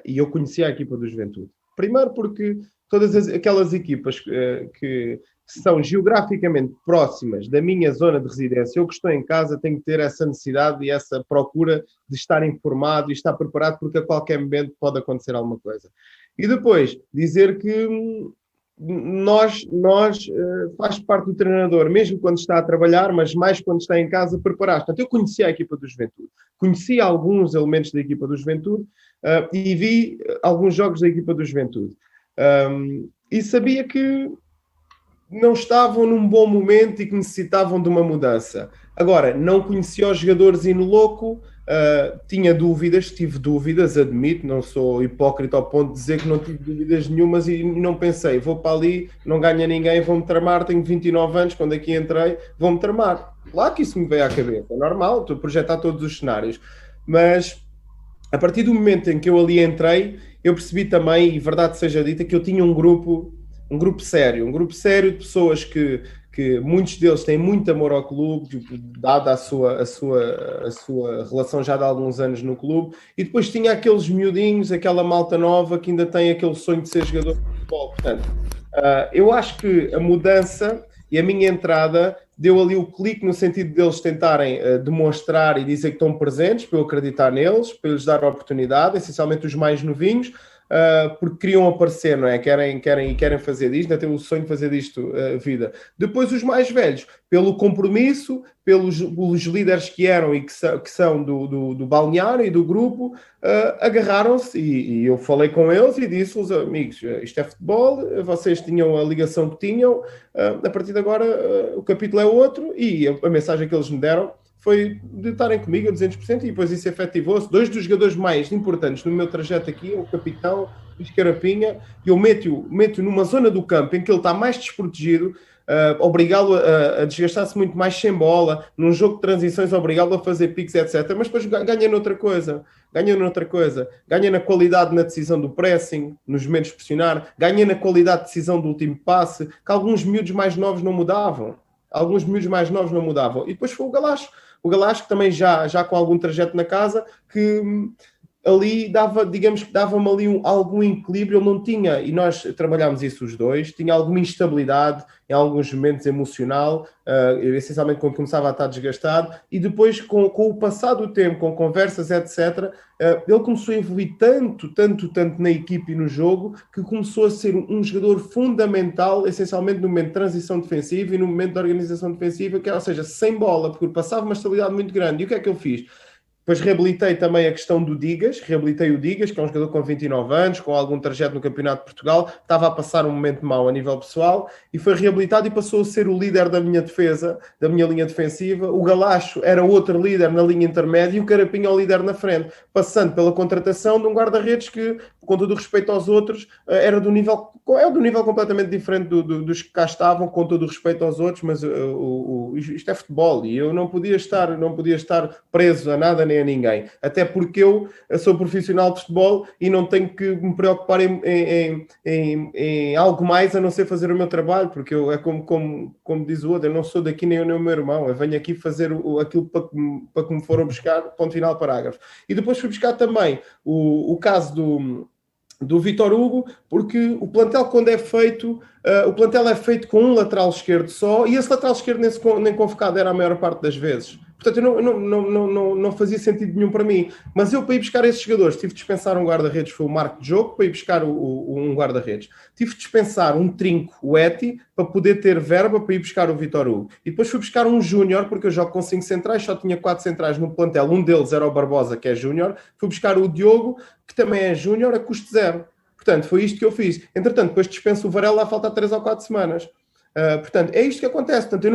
E eu conhecia a equipa do Juventude. Primeiro porque todas aquelas equipas que são geograficamente próximas da minha zona de residência, eu que estou em casa tenho que ter essa necessidade e essa procura de estar informado e estar preparado, porque a qualquer momento pode acontecer alguma coisa. E depois, dizer que nós faz parte do treinador, mesmo quando está a trabalhar, mas mais quando está em casa, preparar. Portanto, eu conhecia a equipa do Juventude, conhecia alguns elementos da equipa do Juventude e vi alguns jogos da equipa do Juventude. E sabia que não estavam num bom momento e que necessitavam de uma mudança. Agora, não conhecia os jogadores e no loco, tive dúvidas, admito, não sou hipócrita ao ponto de dizer que não tive dúvidas nenhumas e não pensei, vou para ali, não ganha ninguém, vou-me tramar, tenho 29 anos, quando aqui entrei, vou-me tramar. Claro que isso me veio à cabeça, é normal, estou a projetar todos os cenários, mas a partir do momento em que eu ali entrei, eu percebi também, e verdade seja dita, que eu tinha um grupo sério de pessoas que muitos deles têm muito amor ao clube, dada a sua relação já de alguns anos no clube, e depois tinha aqueles miudinhos, aquela malta nova que ainda tem aquele sonho de ser jogador de futebol. Portanto, eu acho que a mudança, E a minha entrada deu ali o clique no sentido deles tentarem demonstrar e dizer que estão presentes, para eu acreditar neles, para eles dar a oportunidade, essencialmente os mais novinhos, porque queriam aparecer, não é? Querem fazer disto, ainda têm o sonho de fazer disto vida. Depois os mais velhos, pelo compromisso, pelos líderes que eram e que são do balneário e do grupo, agarraram-se e eu falei com eles e disse-lhes, amigos, isto é futebol, vocês tinham a ligação que tinham, a partir de agora o capítulo é outro, e a mensagem que eles me deram foi de estarem comigo a 200%, e depois isso efetivou-se. 2 dos jogadores mais importantes no meu trajeto aqui, o capitão, Luís Carapinha, eu meto numa zona do campo em que ele está mais desprotegido, obrigá-lo a desgastar-se muito mais sem bola, num jogo de transições, obrigá-lo a fazer piques, etc. Mas depois ganha noutra coisa, ganha na qualidade na decisão do pressing, nos momentos de pressionar, ganha na qualidade de decisão do último passe, que alguns miúdos mais novos não mudavam. E depois foi o Galacho, que também já com algum trajeto na casa, que ali dava-me ali algum equilíbrio. Ele não tinha, e nós trabalhámos isso os dois, tinha alguma instabilidade em alguns momentos emocional, essencialmente quando começava a estar desgastado, e depois com o passar do tempo, com conversas, etc., ele começou a evoluir tanto na equipe e no jogo, que começou a ser um jogador fundamental, essencialmente no momento de transição defensiva e no momento de organização defensiva, ou seja, sem bola, porque passava uma estabilidade muito grande. E o que é que eu fiz? Depois reabilitei também a questão do Digas, que é um jogador com 29 anos, com algum trajeto no Campeonato de Portugal, estava a passar um momento mau a nível pessoal, e foi reabilitado e passou a ser o líder da minha defesa, da minha linha defensiva. O Galacho era outro líder na linha intermédia e o Carapinha é o líder na frente, passando pela contratação de um guarda-redes que, com todo o respeito aos outros, é do nível completamente diferente dos que cá estavam, com todo o respeito aos outros, mas isto é futebol e eu não podia estar preso a nada nem a ninguém, até porque eu sou profissional de futebol e não tenho que me preocupar em algo mais a não ser fazer o meu trabalho, porque é como diz o outro, eu não sou daqui nem o meu irmão, eu venho aqui fazer aquilo para que me foram buscar, ponto final, parágrafo. E depois fui buscar também o caso do Vítor Hugo, porque o plantel, quando é feito, o plantel é feito com um lateral esquerdo só, e esse lateral esquerdo nem convocado era a maior parte das vezes. Portanto, não fazia sentido nenhum para mim. Mas eu, para ir buscar esses jogadores, tive de dispensar um guarda-redes, foi o Marco de Jogo, para ir buscar um guarda-redes. Tive de dispensar um trinco, o Eti, para poder ter verba para ir buscar o Vítor Hugo. E depois fui buscar um júnior, porque eu jogo com 5 centrais, só tinha 4 centrais no plantel. Um deles era o Barbosa, que é júnior. Fui buscar o Diogo, que também é júnior, a custo zero. Portanto, foi isto que eu fiz. Entretanto, depois dispenso o Varela, falta 3 ou 4 semanas. Portanto, é isto que acontece. Portanto,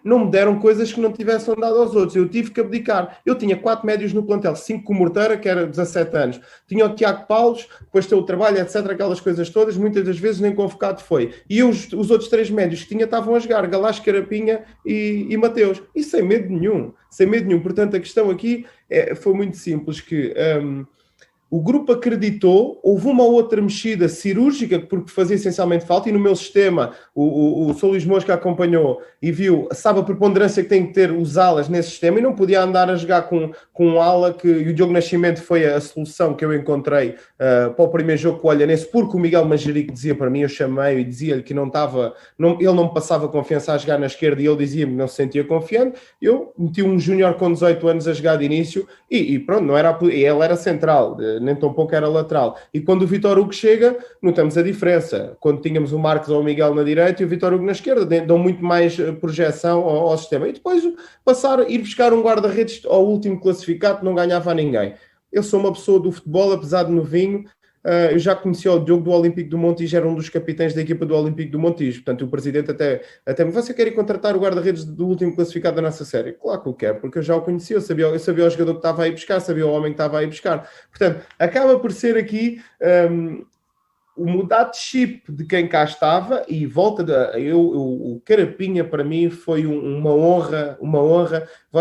não me deram coisas que não tivessem dado aos outros. Eu tive que abdicar. Eu tinha 4 médios no plantel, 5 com o Morteira, que era 17 anos. Tinha o Tiago Paulos, depois tem o trabalho, etc. Aquelas coisas todas, muitas das vezes nem convocado foi. E os outros 3 médios que tinha estavam a jogar, Galacho, Carapinha e Mateus. E sem medo nenhum. Portanto, a questão aqui foi muito simples, que... o grupo acreditou, houve uma ou outra mexida cirúrgica, porque fazia essencialmente falta, e no meu sistema, o Sr. Luís Mosca acompanhou e viu, sabe a preponderância que tem que ter os alas nesse sistema, e não podia andar a jogar com um ala, e o Diogo Nascimento foi a solução que eu encontrei para o primeiro jogo com o Olhanense, porque o Miguel Manjerico dizia para mim, eu chamei e dizia-lhe que ele não me passava confiança a jogar na esquerda, e ele dizia-me que não se sentia confiante. Eu meti um júnior com 18 anos a jogar de início, e pronto, ele era central, nem tão pouco era lateral. E quando o Vítor Hugo chega, notamos a diferença. Quando tínhamos o Marcos ou o Miguel na direita e o Vítor Hugo na esquerda, dão muito mais projeção ao sistema. E depois ir buscar um guarda-redes ao último classificado, não ganhava a ninguém. Eu sou uma pessoa do futebol, apesar de novinho, eu já conheci o Diogo do Olímpico do Montijo, era um dos capitães da equipa do Olímpico do Montijo. Portanto, o presidente até me você quer ir contratar o guarda-redes do último classificado da nossa série? Claro que eu quero, porque eu já o conhecia, eu sabia o jogador que estava aí buscar, sabia o homem que estava aí buscar. Portanto, acaba por ser aqui o mudar de chip de quem cá estava, e o Carapinha para mim foi uma honra.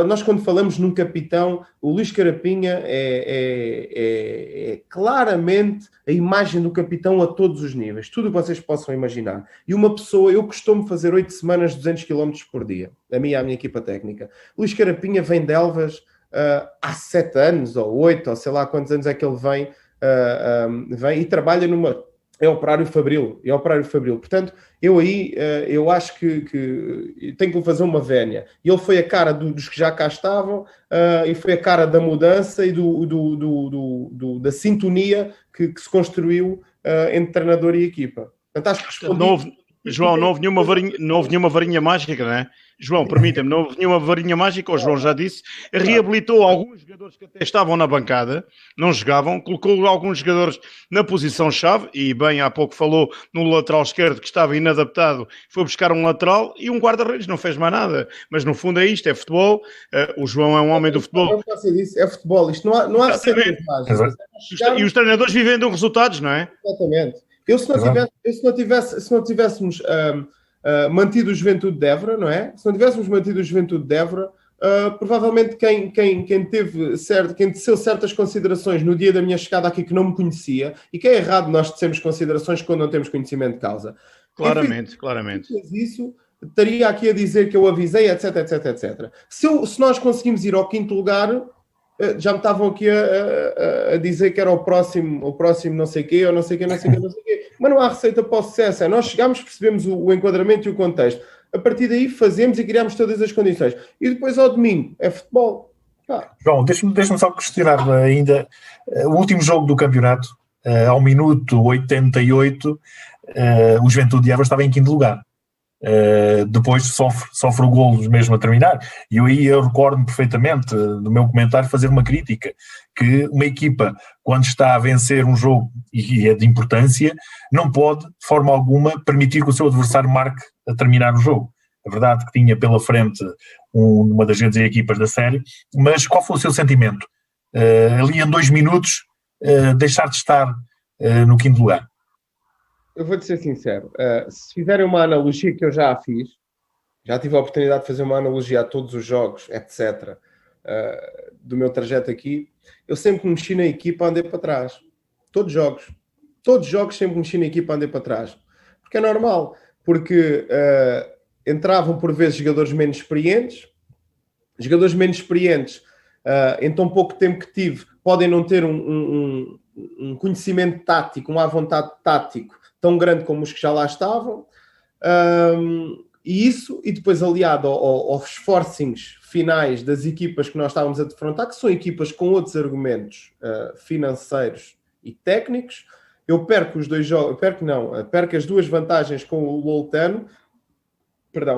Nós, quando falamos num capitão, o Luís Carapinha é claramente a imagem do capitão a todos os níveis, tudo o que vocês possam imaginar. E uma pessoa, eu costumo fazer 8 semanas, 200 km por dia, a minha equipa técnica. O Luís Carapinha vem de Elvas há 7 anos, ou 8, ou sei lá quantos anos é que ele vem e trabalha É Operário Fabril. Portanto, eu acho que tenho que lhe fazer uma vénia. Ele foi a cara dos que já cá estavam e foi a cara da mudança e da sintonia que se construiu entre treinador e equipa. Portanto, acho que respondi... João, não houve nenhuma varinha mágica, não é? João, permita-me, não houve nenhuma varinha mágica, o João já disse, reabilitou alguns jogadores que até estavam na bancada, não jogavam, colocou alguns jogadores na posição-chave, e bem, há pouco falou no lateral esquerdo que estava inadaptado, foi buscar um lateral e um guarda-redes, não fez mais nada, mas no fundo é isto, é futebol, o João é um homem do futebol. Não faço disso, é futebol, isto não há receitas mágicas. E os treinadores vivem de resultados, não é? Exatamente. Se não tivéssemos mantido o Juventude de Évora, não é? Se não tivéssemos mantido o Juventude de Évora, provavelmente quem teceu certas considerações no dia da minha chegada aqui que não me conhecia, e que é errado nós tecemos considerações quando não temos conhecimento de causa. Claramente. Quem fez isso estaria aqui a dizer que eu avisei, etc, etc, etc. Se nós conseguimos ir ao 5º lugar... Já me estavam aqui a dizer que era o próximo não sei quê, ou não sei quê. Mas não há receita para o sucesso. Nós chegamos, percebemos o enquadramento e o contexto. A partir daí fazemos e criamos todas as condições. E depois ao domingo é futebol. João, deixa-me só questionar ainda o último jogo do campeonato, ao minuto 88, o Juventude de Évora estava em 5º lugar. Depois sofre o golo mesmo a terminar, e eu recordo-me perfeitamente do meu comentário fazer uma crítica, que uma equipa, quando está a vencer um jogo e é de importância, não pode de forma alguma permitir que o seu adversário marque a terminar o jogo. É verdade que tinha pela frente uma das grandes equipas da série, mas qual foi o seu sentimento? Ali em 2 minutos deixar de estar no 5º lugar? Eu vou-te ser sincero, se fizerem uma analogia que eu já fiz, já tive a oportunidade de fazer uma analogia a todos os jogos, etc., do meu trajeto aqui, eu sempre mexi na equipa a andar para trás. Todos os jogos sempre mexi na equipa a andar para trás. Porque é normal, porque entravam por vezes jogadores menos experientes, em tão pouco tempo que tive, podem não ter um conhecimento tático, uma vontade tático tão grande como os que já lá estavam, e depois aliado aos forcings finais das equipas que nós estávamos a defrontar, que são equipas com outros argumentos financeiros e técnicos, eu perco os 2 jogos, perco as 2 vantagens com o Loltano,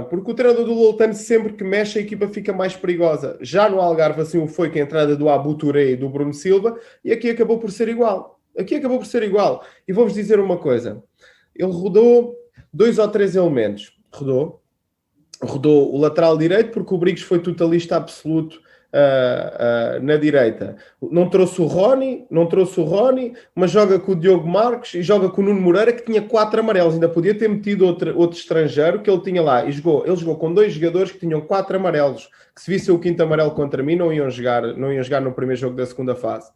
porque o treinador do Loltano, sempre que mexe, a equipa fica mais perigosa. Já no Algarve assim o foi, com a entrada do Abu Touré e do Bruno Silva, e aqui acabou por ser igual. E vou-vos dizer uma coisa. Ele rodou 2 ou 3 elementos. Rodou o lateral direito, porque o Briggs foi totalista absoluto na direita. Não trouxe o Rony, mas joga com o Diogo Marques e joga com o Nuno Moreira, que tinha 4 amarelos. Ainda podia ter metido outro estrangeiro que ele tinha lá. Ele jogou com 2 jogadores que tinham 4 amarelos, que se visse o 5º amarelo contra mim, não iam jogar no primeiro jogo da segunda fase.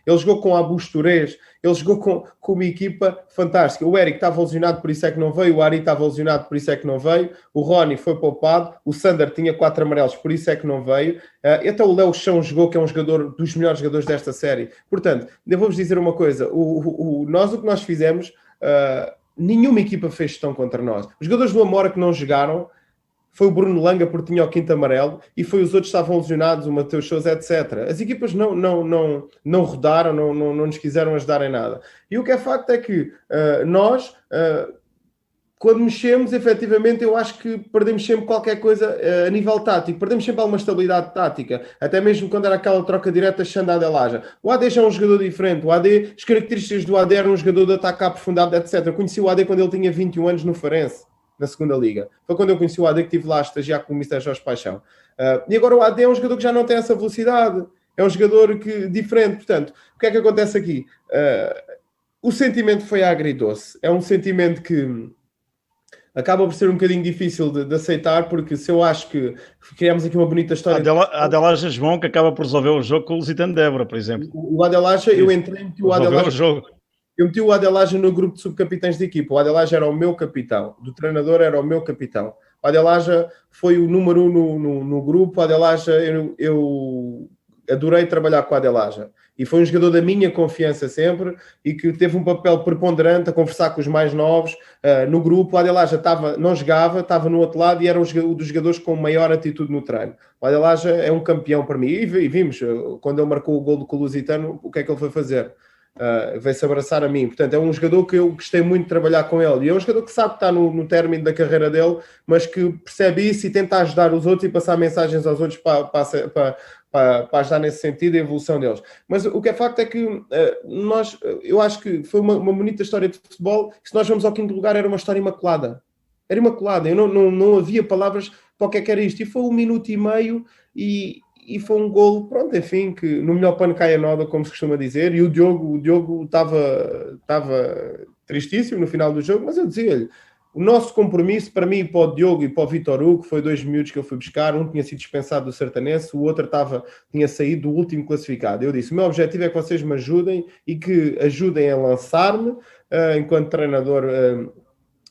Ele jogou com Abu Touré, ele jogou com uma equipa fantástica. O Eric estava lesionado, por isso é que não veio. O Ari estava lesionado, por isso é que não veio. O Rony foi poupado. O Sander tinha 4 amarelos, por isso é que não veio. Até o Léo Chão jogou, que é um jogador dos melhores jogadores desta série. Portanto, ainda vou-vos dizer uma coisa. O que nós fizemos, nenhuma equipa fez gestão contra nós. Os jogadores do Amora que não jogaram, foi o Bruno Langa porque tinha o 5º amarelo, e foi os outros que estavam lesionados, o Mateus Sousa, etc. As equipas não rodaram, não nos quiseram ajudar em nada. E o que é facto é que nós, quando mexemos, efetivamente, eu acho que perdemos sempre qualquer coisa a nível tático, perdemos sempre alguma estabilidade tática, até mesmo quando era aquela troca direta Xanda-Adelaja. O AD já é um jogador diferente, as características do AD eram um jogador de ataque aprofundado, etc. Eu conheci o AD quando ele tinha 21 anos no Farense, na segunda liga. Foi quando eu conheci o AD que estive lá a estagiar com o Mr. Jorge Paixão. E agora o AD é um jogador que já não tem essa velocidade. É um jogador diferente. Portanto, o que é que acontece aqui? O sentimento foi agridoce. É um sentimento que acaba por ser um bocadinho difícil de aceitar, porque se eu acho que criamos aqui uma bonita história... A Adelaja João, que acaba por resolver o jogo com o Lusitano de Évora, por exemplo. O Adelaja, eu entrei e meti o Adelaja... Eu meti o Adelaja no grupo de subcapitães de equipa. O Adelaja era o meu capitão. Do treinador era o meu capitão. O Adelaja foi o número 1 no grupo. O Adelaja, eu adorei trabalhar com a Adelaja. E foi um jogador da minha confiança sempre e que teve um papel preponderante a conversar com os mais novos. No grupo, o Adelaja não jogava, estava no outro lado e era um dos jogadores com maior atitude no treino. O Adelaja é um campeão para mim. E vimos, quando ele marcou o gol do Lusitano, o que é que ele foi fazer? Veio-se abraçar a mim. Portanto, é um jogador que eu gostei muito de trabalhar com ele. E é um jogador que sabe que está no término da carreira dele, mas que percebe isso e tenta ajudar os outros e passar mensagens aos outros para ajudar nesse sentido a evolução deles. Mas o que é facto é que eu acho que foi uma bonita história de futebol. Se nós vamos ao quinto lugar, era uma história imaculada. Era imaculada. Eu não havia palavras para o que era isto. E foi 1 minuto e meio e foi um golo, pronto, enfim, que no melhor pano cai a noda, como se costuma dizer, e o Diogo estava tristíssimo no final do jogo, mas eu dizia-lhe, o nosso compromisso, para mim e para o Diogo e para o Vítor Hugo, foi 2 miúdos que eu fui buscar, um tinha sido dispensado do Sertanense, o outro tinha saído do último classificado. Eu disse, o meu objetivo é que vocês me ajudem e que ajudem a lançar-me, enquanto treinador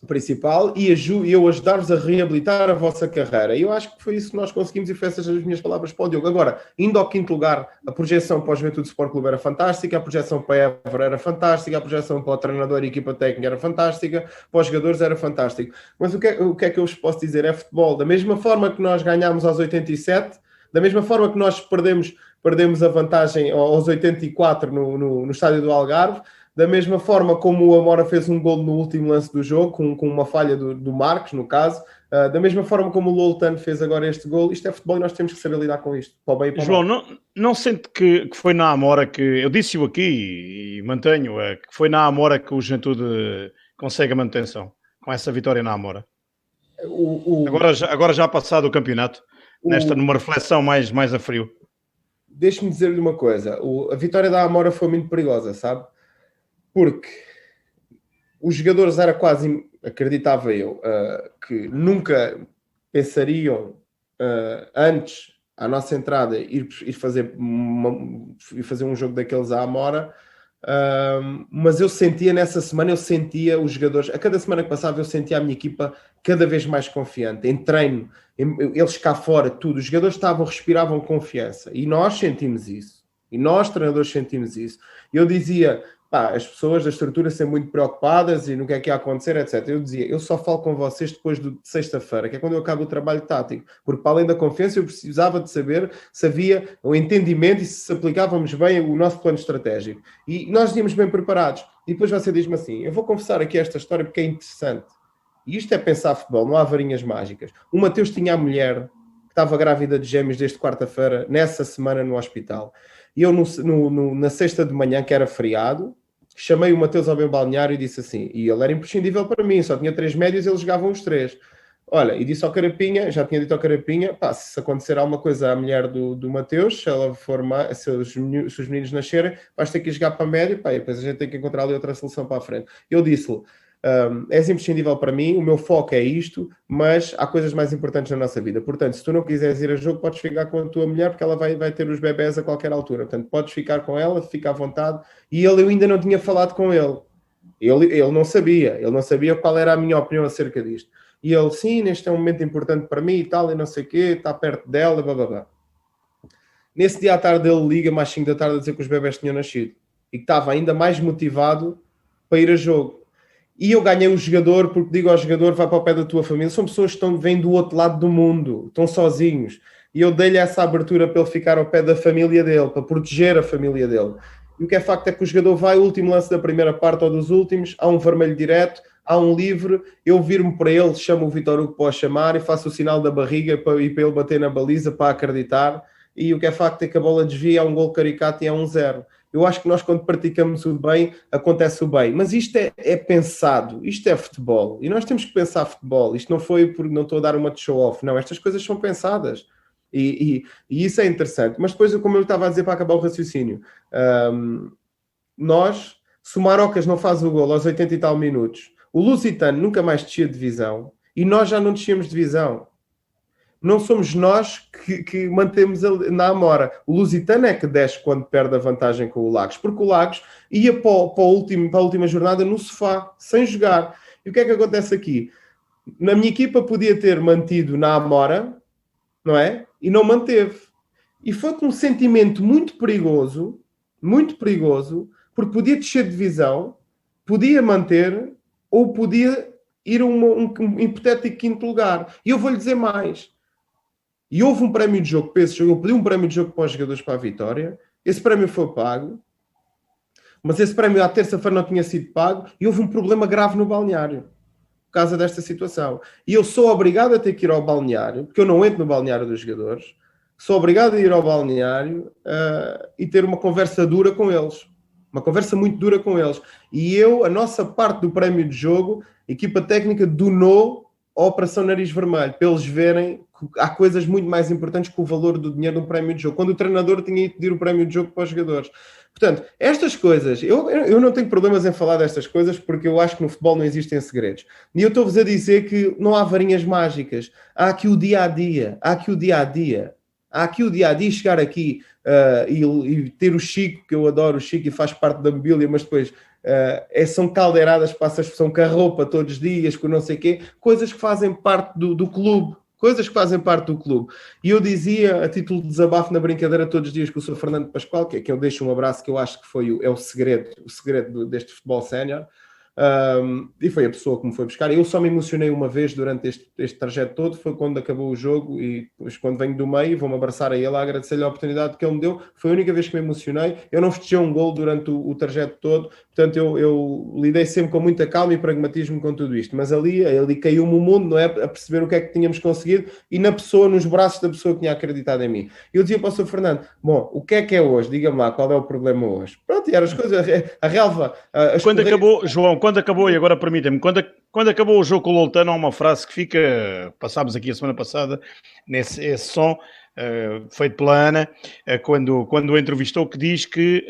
principal, e eu ajudar-vos a reabilitar a vossa carreira. E eu acho que foi isso que nós conseguimos e foi essas as minhas palavras para o Diogo. Agora, indo ao quinto lugar, a projeção para o Juventude Sport Clube era fantástica, a projeção para a Évora era fantástica, a projeção para o treinador e equipa técnica era fantástica, para os jogadores era fantástico. Mas o que é que eu vos posso dizer? É futebol. Da mesma forma que nós ganhámos aos 87, da mesma forma que nós perdemos a vantagem aos 84 no estádio do Algarve, da mesma forma como o Amora fez um golo no último lance do jogo, com uma falha do Marcos, no caso, da mesma forma como o Loltano fez agora este golo, isto é futebol e nós temos que saber lidar com isto. Para o bem e para o mal. João, não sente que foi na Amora que... Eu disse-o aqui e mantenho, que foi na Amora que o Juventude consegue a manutenção, com essa vitória na Amora. Agora já passado o campeonato, numa reflexão mais a frio. Deixe-me dizer-lhe uma coisa. A vitória da Amora foi muito perigosa, sabe? Porque os jogadores era quase, acreditava eu, que nunca pensariam antes, à nossa entrada, ir fazer um jogo daqueles à Amora, mas eu sentia nessa semana, os jogadores, a cada semana que passava eu sentia a minha equipa cada vez mais confiante, em treino, eles cá fora, tudo, os jogadores respiravam confiança, e nós sentimos isso, e nós treinadores sentimos isso. Eu dizia... as pessoas da estrutura serem muito preocupadas e no que é que ia acontecer, etc. Eu dizia, eu só falo com vocês depois de sexta-feira, que é quando eu acabo o trabalho tático, porque para além da confiança eu precisava de saber se havia o entendimento e se aplicávamos bem o nosso plano estratégico. E nós íamos bem preparados. E depois você diz-me assim, eu vou confessar aqui esta história porque é interessante. E isto é pensar futebol, não há varinhas mágicas. O Mateus tinha a mulher que estava grávida de gêmeos desde quarta-feira, nessa semana no hospital. E eu na sexta de manhã, que era feriado, chamei o Mateus ao bem balneário e disse assim, e ele era imprescindível para mim, só tinha 3 médios e eles jogavam os 3. Olha, e disse ao Carapinha, já tinha dito ao Carapinha, se acontecer alguma coisa à mulher do Mateus, se os meninos nascerem, vais ter que ir jogar para médio, e depois a gente tem que encontrar ali outra solução para a frente. Eu disse-lhe, és imprescindível para mim, o meu foco é isto, mas há coisas mais importantes na nossa vida. Portanto, se tu não quiseres ir a jogo, podes ficar com a tua mulher, porque ela vai ter os bebés a qualquer altura. Portanto, podes ficar com ela, fica à vontade. E eu ainda não tinha falado com ele. Ele não sabia qual era a minha opinião acerca disto. E ele, sim, neste é um momento importante para mim e tal, e não sei o quê, está perto dela, blá, blá, blá. Nesse dia à tarde ele liga-me às 5 da tarde a dizer que os bebés tinham nascido. E que estava ainda mais motivado para ir a jogo. E eu ganhei um jogador, porque digo ao jogador, vai para o pé da tua família. São pessoas que vêm do outro lado do mundo, estão sozinhos. E eu dei-lhe essa abertura para ele ficar ao pé da família dele, para proteger a família dele. E o que é facto é que o jogador vai, o último lance da primeira parte ou dos últimos, há um vermelho direto, há um livre, eu viro-me para ele, chamo o Vítor Hugo para o chamar e faço o sinal da barriga para ele bater na baliza para acreditar. E o que é facto é que a bola desvia, há um gol caricato e há 1-0. Eu acho que nós, quando praticamos o bem, acontece o bem. Mas isto é pensado, isto é futebol. E nós temos que pensar futebol. Isto não foi porque não estou a dar uma de show-off. Não, estas coisas são pensadas. E isso é interessante. Mas depois, como eu estava a dizer para acabar o raciocínio, nós, se o Marocas não faz o gol aos 80 e tal minutos, o Lusitano nunca mais descia de divisão e nós já não descíamos de divisão. Não somos nós que mantemos na Amora. O Lusitano é que desce quando perde a vantagem com o Lagos. Porque o Lagos ia para a última jornada no sofá, sem jogar. E o que é que acontece aqui? Na minha equipa podia ter mantido na Amora, não é? E não manteve. E foi com um sentimento muito perigoso, porque podia descer de divisão, podia manter, ou podia ir a um hipotético quinto lugar. E eu vou-lhe dizer mais. E houve um prémio de jogo para esse jogo. Eu pedi um prémio de jogo para os jogadores para a vitória. Esse prémio foi pago. Mas esse prémio à terça-feira não tinha sido pago. E houve um problema grave no balneário. Por causa desta situação. E eu sou obrigado a ter que ir ao balneário. Porque eu não entro no balneário dos jogadores. Sou obrigado a ir ao balneário e ter uma conversa dura com eles. Uma conversa muito dura com eles. E a nossa parte do prémio de jogo, a equipa técnica donou a Operação Nariz Vermelho, para eles verem que há coisas muito mais importantes que o valor do dinheiro de um prémio de jogo. Quando o treinador tinha ido pedir o prémio de jogo para os jogadores. Portanto, estas coisas, eu não tenho problemas em falar destas coisas, porque eu acho que no futebol não existem segredos. E eu estou-vos a dizer que não há varinhas mágicas. Há aqui o dia-a-dia. Há aqui o dia-a-dia, chegar aqui e ter o Chico, que eu adoro o Chico e faz parte da mobília, mas depois são caldeiradas, passa a expressão, com a roupa todos os dias, com não sei o quê, coisas que fazem parte do clube. E eu dizia, a título de desabafo na brincadeira todos os dias com o Sr. Fernando Pascoal, que eu deixo um abraço, que eu acho que é o segredo deste futebol sénior. E foi a pessoa que me foi buscar. Eu só me emocionei uma vez durante este trajeto todo, foi quando acabou o jogo, e depois quando venho do meio vou-me abraçar a ele, a agradecer-lhe a oportunidade que ele me deu. Foi a única vez que me emocionei. Eu não festejei um gol durante o trajeto todo, portanto eu lidei sempre com muita calma e pragmatismo com tudo isto, mas ali caiu-me o mundo, não é? A perceber o que é que tínhamos conseguido, e nos braços da pessoa que tinha acreditado em mim. Eu dizia para o Sr. Fernando: bom, o que é hoje? Diga-me lá, qual é o problema hoje? Pronto, e eram as coisas, a relva. Quando acabou, João, e agora permitem-me, quando acabou o jogo com o Loutano, há uma frase que fica, passámos aqui a semana passada, esse som feito pela Ana, quando o entrevistou, que diz que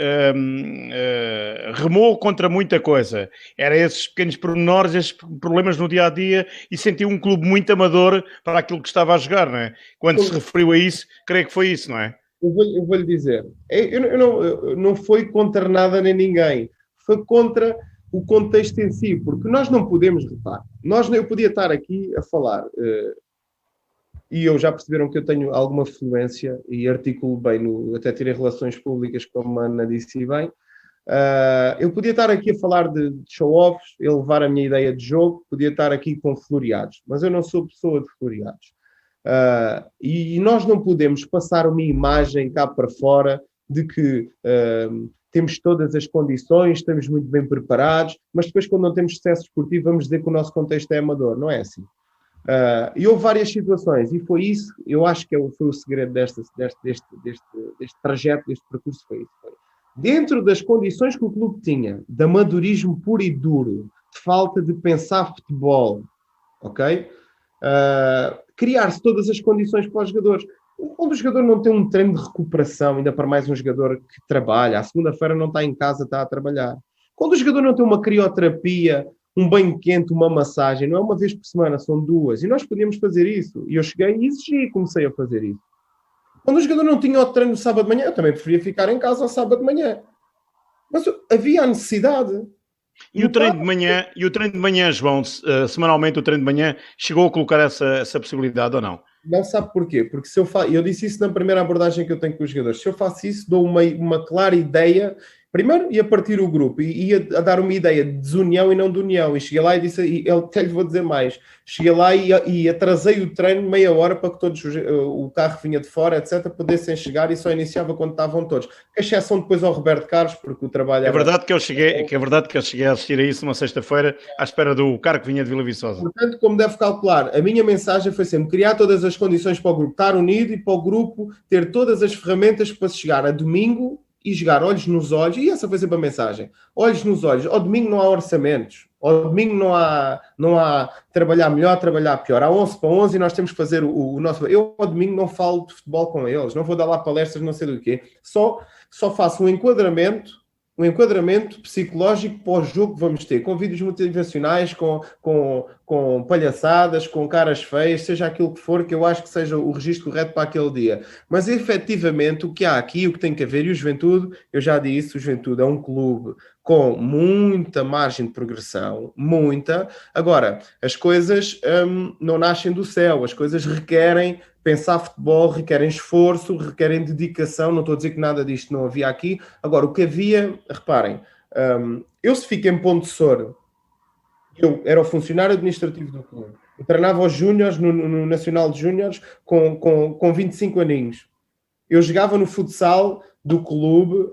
remou contra muita coisa. Era esses pequenos pormenores, esses problemas no dia-a-dia, e sentiu um clube muito amador para aquilo que estava a jogar, não é? Quando se referiu a isso, creio que foi isso, não é? Eu vou-lhe dizer, eu não foi contra nada nem ninguém, foi contra o contexto em si, porque nós não podemos, repare, eu podia estar aqui a falar, e já perceberam que eu tenho alguma fluência e articulo bem, até tirei relações públicas, como a Ana disse bem. Eu podia estar aqui a falar de show-offs, levar a minha ideia de jogo, podia estar aqui com floreados, mas eu não sou pessoa de floreados. E nós não podemos passar uma imagem cá para fora de que temos todas as condições, estamos muito bem preparados, mas depois, quando não temos sucesso esportivo, vamos dizer que o nosso contexto é amador. Não é assim. E houve várias situações, e foi isso, eu acho que foi o segredo deste trajeto, deste percurso, foi isso. Dentro das condições que o clube tinha, de amadorismo puro e duro, de falta de pensar futebol, ok? Criar-se todas as condições para os jogadores. Quando o jogador não tem um treino de recuperação, ainda para mais um jogador que trabalha, à segunda-feira não está em casa, está a trabalhar. Quando o jogador não tem uma crioterapia, um banho quente, uma massagem, não é uma vez por semana, são 2. E nós podíamos fazer isso. E eu cheguei e exigi e comecei a fazer isso. Quando o jogador não tinha o treino no sábado de manhã, eu também preferia ficar em casa ao sábado de manhã. Mas havia a necessidade. E o treino de manhã, João, semanalmente o treino de manhã, chegou a colocar essa possibilidade ou não? Não sabe porquê? Porque se eu disse isso na primeira abordagem que eu tenho com os jogadores. Se eu faço isso, dou uma clara ideia. Primeiro, ia partir o grupo, ia a dar uma ideia de desunião e não de união. E cheguei lá e disse, e eu até lhe vou dizer mais, cheguei lá e atrasei o treino meia hora para que todos, o carro vinha de fora, etc., pudessem chegar, e só iniciava quando estavam todos. A exceção depois ao Roberto Carlos, porque o trabalho... É verdade que eu cheguei a assistir a isso uma sexta-feira, à espera do carro que vinha de Vila Viçosa. Portanto, como deve calcular, a minha mensagem foi sempre criar todas as condições para o grupo estar unido e para o grupo ter todas as ferramentas para se chegar a domingo e jogar olhos nos olhos, e essa foi sempre a mensagem, olhos nos olhos. Ao domingo não há orçamentos, ao domingo não há trabalhar melhor, trabalhar pior, há 11 para 11 e nós temos que fazer o nosso... Eu ao domingo não falo de futebol com eles, não vou dar lá palestras, não sei do quê, só faço um enquadramento psicológico para o jogo que vamos ter, com vídeos motivacionais, com palhaçadas, com caras feias, seja aquilo que for, que eu acho que seja o registro correto para aquele dia. Mas, efetivamente, o que há aqui, o que tem que haver, e o Juventude, eu já disse, o Juventude é um clube com muita margem de progressão, muita. Agora, as coisas não nascem do céu, as coisas requerem pensar futebol requerem esforço, requerem dedicação, não estou a dizer que nada disto não havia aqui. Agora, o que havia, reparem, eu se fico em Pontessor, eu era o funcionário administrativo do clube, eu treinava os júniores no Nacional de Júniores com 25 aninhos. Eu jogava no futsal do clube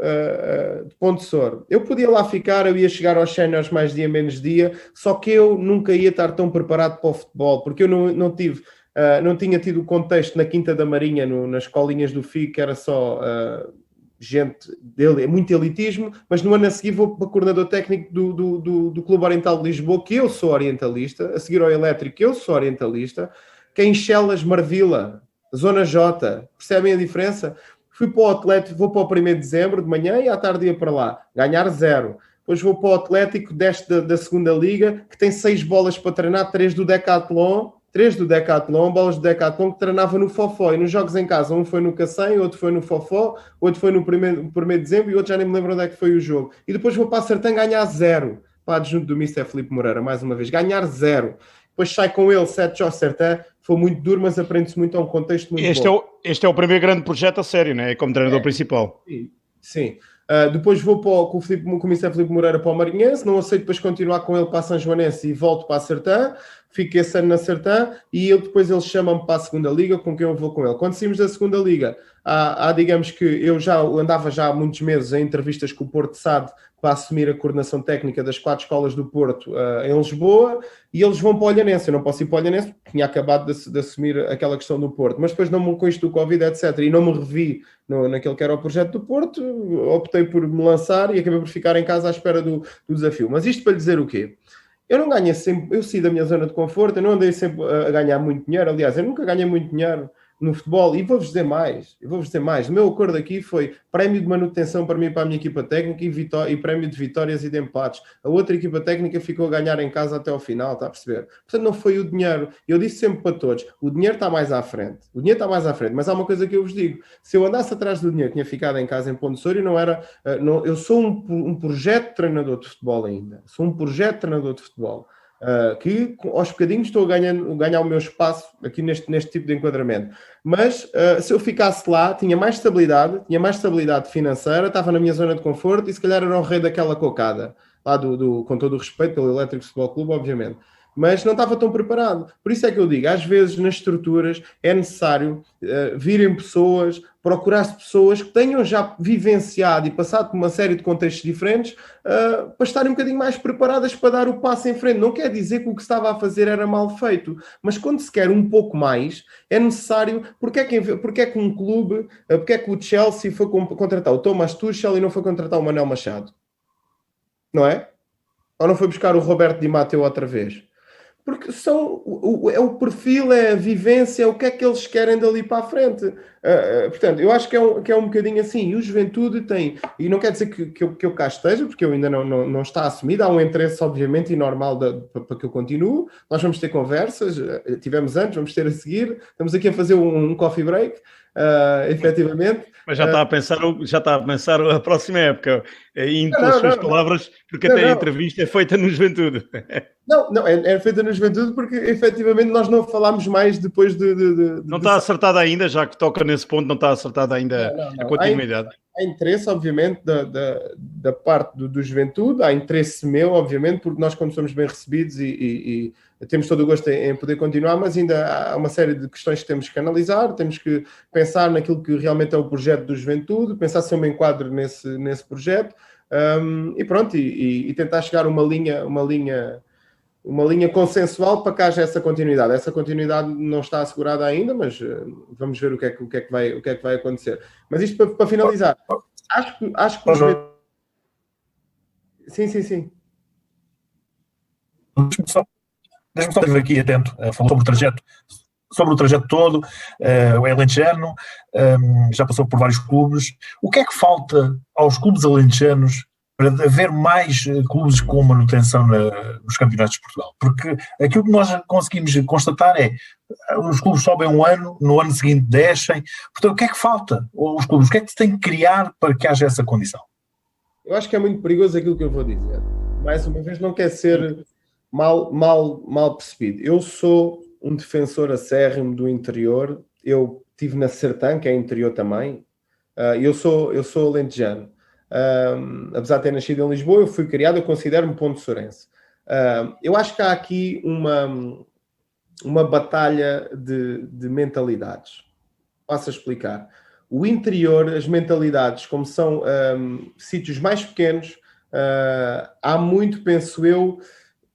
de Pontessor. Eu podia lá ficar, eu ia chegar aos séniores mais dia menos dia, só que eu nunca ia estar tão preparado para o futebol, porque eu não tinha tido o contexto na Quinta da Marinha, nas escolinhas do FIC, que era só gente dele, muito elitismo, mas no ano a seguir vou para coordenador técnico do Clube Oriental de Lisboa, que eu sou orientalista, a seguir ao Elétrico, que eu sou orientalista, que é em Chelas, Marvila, Zona J, percebem a diferença? Fui para o Atlético, vou para o 1º de dezembro de manhã e à tarde ia para lá, ganhar 0. Depois vou para o Atlético deste da segunda Liga, que tem 6 bolas para treinar, 3 do Decathlon, bolas do Decathlon, que treinava no Fofó. E nos jogos em casa, um foi no Cacém, outro foi no Fofó, outro foi no 1º de dezembro e outro já nem me lembro onde é que foi o jogo. E depois vou para a Sertã ganhar 0. Para adjunto do Mister Filipe Moreira, mais uma vez, ganhar 0. Depois sai com ele 7 jogos Sertã, foi muito duro, mas aprende-se muito a um contexto muito bom. Este é o primeiro grande projeto a sério, não é? Como treinador principal. Sim. Depois vou com o Mister Filipe Moreira para o Marinhense, não aceito depois continuar com ele para a São Joanense e volto para a Sertã, fico esse ano na Sertã e depois ele chama-me para a segunda Liga, com quem eu vou com ele. Quando saímos da segunda Liga, digamos que eu andava já há muitos meses em entrevistas com o Porto SAD para assumir a coordenação técnica das 4 escolas do Porto em Lisboa, e eles vão para o Olhanense. Eu não posso ir para o Olhanense porque tinha acabado de assumir aquela questão do Porto, mas depois com isto do Covid, etc., e não me revi naquele que era o projeto do Porto, optei por me lançar e acabei por ficar em casa à espera do desafio. Mas isto para lhe dizer o quê? Eu não ganhei sempre, eu saí da minha zona de conforto, eu não andei sempre a ganhar muito dinheiro, aliás, eu nunca ganhei muito dinheiro no futebol, e vou-vos dizer mais, o meu acordo aqui foi prémio de manutenção para mim e para a minha equipa técnica e prémio de vitórias e de empates. A outra equipa técnica ficou a ganhar em casa até ao final, está a perceber? Portanto, não foi o dinheiro. Eu disse sempre para todos, o dinheiro está mais à frente, mas há uma coisa que eu vos digo, se eu andasse atrás do dinheiro, tinha ficado em casa em Pontessor e não era, eu sou um projeto de treinador de futebol ainda, que aos bocadinhos estou a ganhar o meu espaço aqui neste tipo de enquadramento. Mas se eu ficasse lá, tinha mais estabilidade financeira, estava na minha zona de conforto e se calhar era o rei daquela cocada, lá com todo o respeito pelo Elétrico Futebol Clube, obviamente. Mas não estava tão preparado. Por isso é que eu digo, às vezes nas estruturas é necessário virem pessoas, procurar-se pessoas que tenham já vivenciado e passado por uma série de contextos diferentes para estarem um bocadinho mais preparadas para dar o passo em frente. Não quer dizer que o que se estava a fazer era mal feito, mas quando se quer um pouco mais, é necessário. Porque é que um clube, porque é que o Chelsea foi contratar o Thomas Tuchel e não foi contratar o Manuel Machado? Não é? Ou não foi buscar o Roberto Di Matteo outra vez? Porque é o perfil, é a vivência, é o que é que eles querem dali para a frente. Portanto, eu acho que é um bocadinho assim. E o Juventude tem... E não quer dizer que eu cá esteja, porque eu ainda não está assumido. Há um interesse, obviamente, e normal para que eu continue. Nós vamos ter conversas. Tivemos antes, vamos ter a seguir. Estamos aqui a fazer um coffee break, efetivamente. Mas já está a pensar a próxima época, indo pelas suas palavras, porque até a entrevista é feita no Juventude. Não, é feita no Juventude porque efetivamente nós não falámos mais depois Não está acertada ainda, já que toca nesse ponto, não está acertada ainda a continuidade. Há interesse, obviamente, da parte do Juventude, há interesse meu, obviamente, porque nós, quando somos bem recebidos e temos todo o gosto em poder continuar, mas ainda há uma série de questões que temos que analisar, temos que pensar naquilo que realmente é o projeto do Juventude, pensar se eu me enquadro nesse projeto, e pronto, e tentar chegar a uma linha consensual para que haja essa continuidade. Essa continuidade não está assegurada ainda, mas vamos ver o que é que vai acontecer. Mas isto para finalizar, acho que Sim. Deixa-me só estar aqui atento. Falou sobre o trajeto todo, o alentejano, já passou por vários clubes. O que é que falta aos clubes alentejanos para haver mais clubes com manutenção nos campeonatos de Portugal? Porque aquilo que nós conseguimos constatar é os clubes sobem um ano, no ano seguinte descem. Portanto, o que é que falta aos clubes? O que é que se tem que criar para que haja essa condição? Eu acho que é muito perigoso aquilo que eu vou dizer. Mais uma vez, não quer ser mal percebido. Eu sou um defensor acérrimo do interior. Eu estive na Sertã, que é interior também. Eu sou alentejano. Apesar de ter nascido em Lisboa, eu fui criado, eu considero-me pontessorense. Eu acho que há aqui uma batalha de mentalidades. Passo a explicar. O interior, as mentalidades, como são sítios mais pequenos, há muito, penso eu,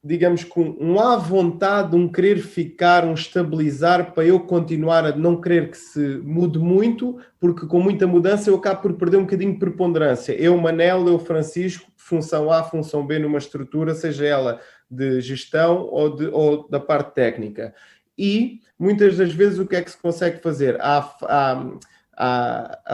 digamos, com à vontade, um querer ficar, um estabilizar, para eu continuar a não querer que se mude muito, porque com muita mudança eu acabo por perder um bocadinho de preponderância. Eu, Manel, eu, Francisco, função A, função B numa estrutura, seja ela de gestão ou da parte técnica. E, muitas das vezes, o que é que se consegue fazer? A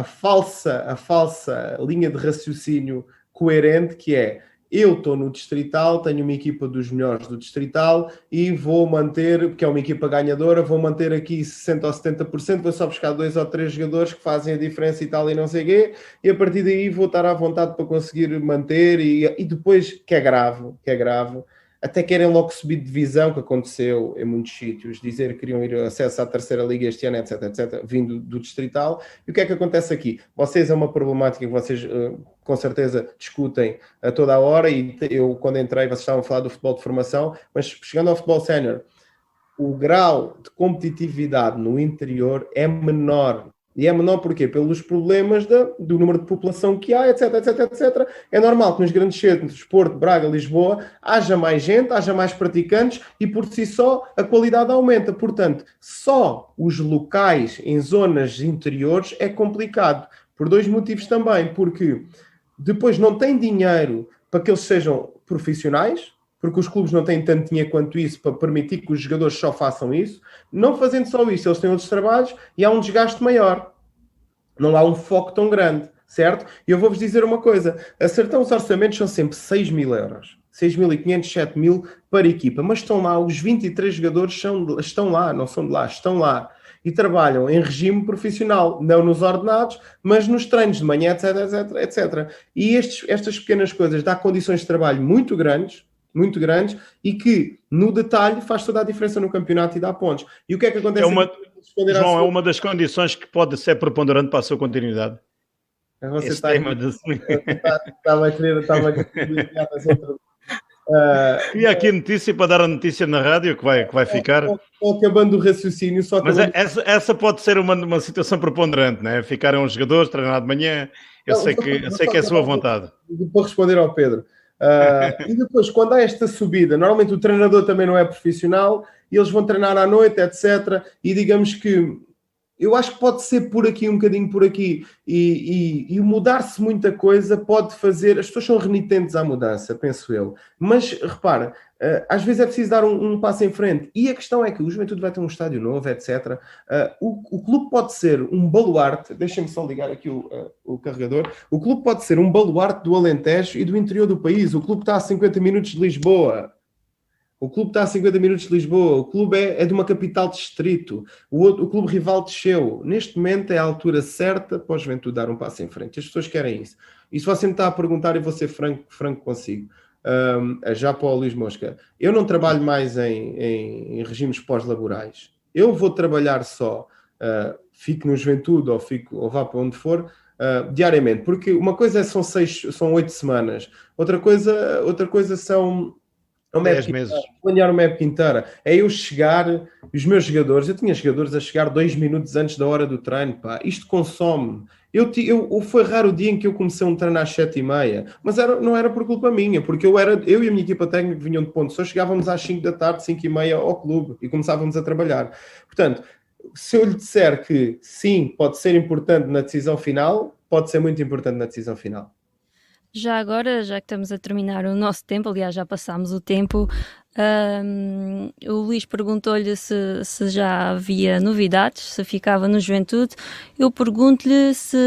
falsa linha de raciocínio coerente, que é: eu estou no Distrital, tenho uma equipa dos melhores do Distrital e vou manter, porque é uma equipa ganhadora, vou manter aqui 60% ou 70%, vou só buscar 2 ou 3 jogadores que fazem a diferença e tal e não sei o quê, e a partir daí vou estar à vontade para conseguir manter, e depois, que é grave, até querem logo subir de divisão, que aconteceu em muitos sítios, dizer que queriam ir acesso à terceira liga este ano, etc, vindo do Distrital. E o que é que acontece aqui? Vocês, é uma problemática que vocês com certeza discutem a toda a hora, e eu, quando entrei, vocês estavam a falar do futebol de formação, mas chegando ao futebol sénior, o grau de competitividade no interior é menor. E é menor porquê? Pelos problemas do número de população que há, etc. É normal que nos grandes centros, Porto, Braga, Lisboa, haja mais gente, haja mais praticantes e, por si só, a qualidade aumenta. Portanto, só os locais em zonas interiores é complicado. Por 2 motivos também. Porque depois não tem dinheiro para que eles sejam profissionais, porque os clubes não têm tanto dinheiro quanto isso para permitir que os jogadores só façam isso. Não fazendo só isso, eles têm outros trabalhos e há um desgaste maior. Não há um foco tão grande, certo? E eu vou-vos dizer uma coisa. A Sertão, os orçamentos são sempre 6.000 euros. 6.500, 7.000 para equipa. Mas estão lá, os 23 jogadores estão lá, não são de lá, estão lá. E trabalham em regime profissional, não nos ordenados, mas nos treinos de manhã, etc. E estas pequenas coisas dão condições de trabalho muito grandes, e que, no detalhe, faz toda a diferença no campeonato e dá pontos. E o que é que acontece? João, é uma das condições que pode ser preponderante para a sua continuidade. Você estava a querer e aqui a notícia, para dar a notícia na rádio, que vai ficar... Estou acabando o raciocínio, Mas essa pode ser uma situação preponderante, não é? Ficarem uns jogadores, treinar de manhã, eu sei que é a sua vontade. Para responder ao Pedro... e depois, quando há esta subida, normalmente o treinador também não é profissional e eles vão treinar à noite, etc. E digamos que eu acho que pode ser por aqui, um bocadinho por aqui, e mudar-se muita coisa pode fazer... As pessoas são renitentes à mudança, penso eu. Mas, repara, às vezes é preciso dar um passo em frente. E a questão é que o Juventude vai ter um estádio novo, etc. O clube pode ser um baluarte... Deixem-me só ligar aqui o carregador. O clube pode ser um baluarte do Alentejo e do interior do país. O clube está a 50 minutos de Lisboa. O clube é de uma capital distrito. O clube rival desceu. Neste momento é a altura certa para o Juventude dar um passo em frente. As pessoas querem isso. E se você me está a perguntar, eu vou ser franco consigo. Já para o Luís Mosca. Eu não trabalho mais em regimes pós-laborais. Eu vou trabalhar só, fico no Juventude ou vá para onde for, diariamente. Porque uma coisa são 8 semanas. Outra coisa são... 10 meses. Planear uma época inteira. É eu chegar, os meus jogadores, eu tinha jogadores a chegar 2 minutos antes da hora do treino, pá. Isto consome. Foi raro o dia em que eu comecei um treino às 7h30, mas não era por culpa minha, porque eu e a minha equipa técnica que vinham de Ponte Só chegávamos às 5 da tarde, 5h30 ao clube e começávamos a trabalhar. Portanto, se eu lhe disser que sim, pode ser importante na decisão final, pode ser muito importante na decisão final. Já agora, já que estamos a terminar o nosso tempo, aliás, já passámos o tempo, o Luís perguntou-lhe se já havia novidades, se ficava no Juventude. Eu pergunto-lhe se,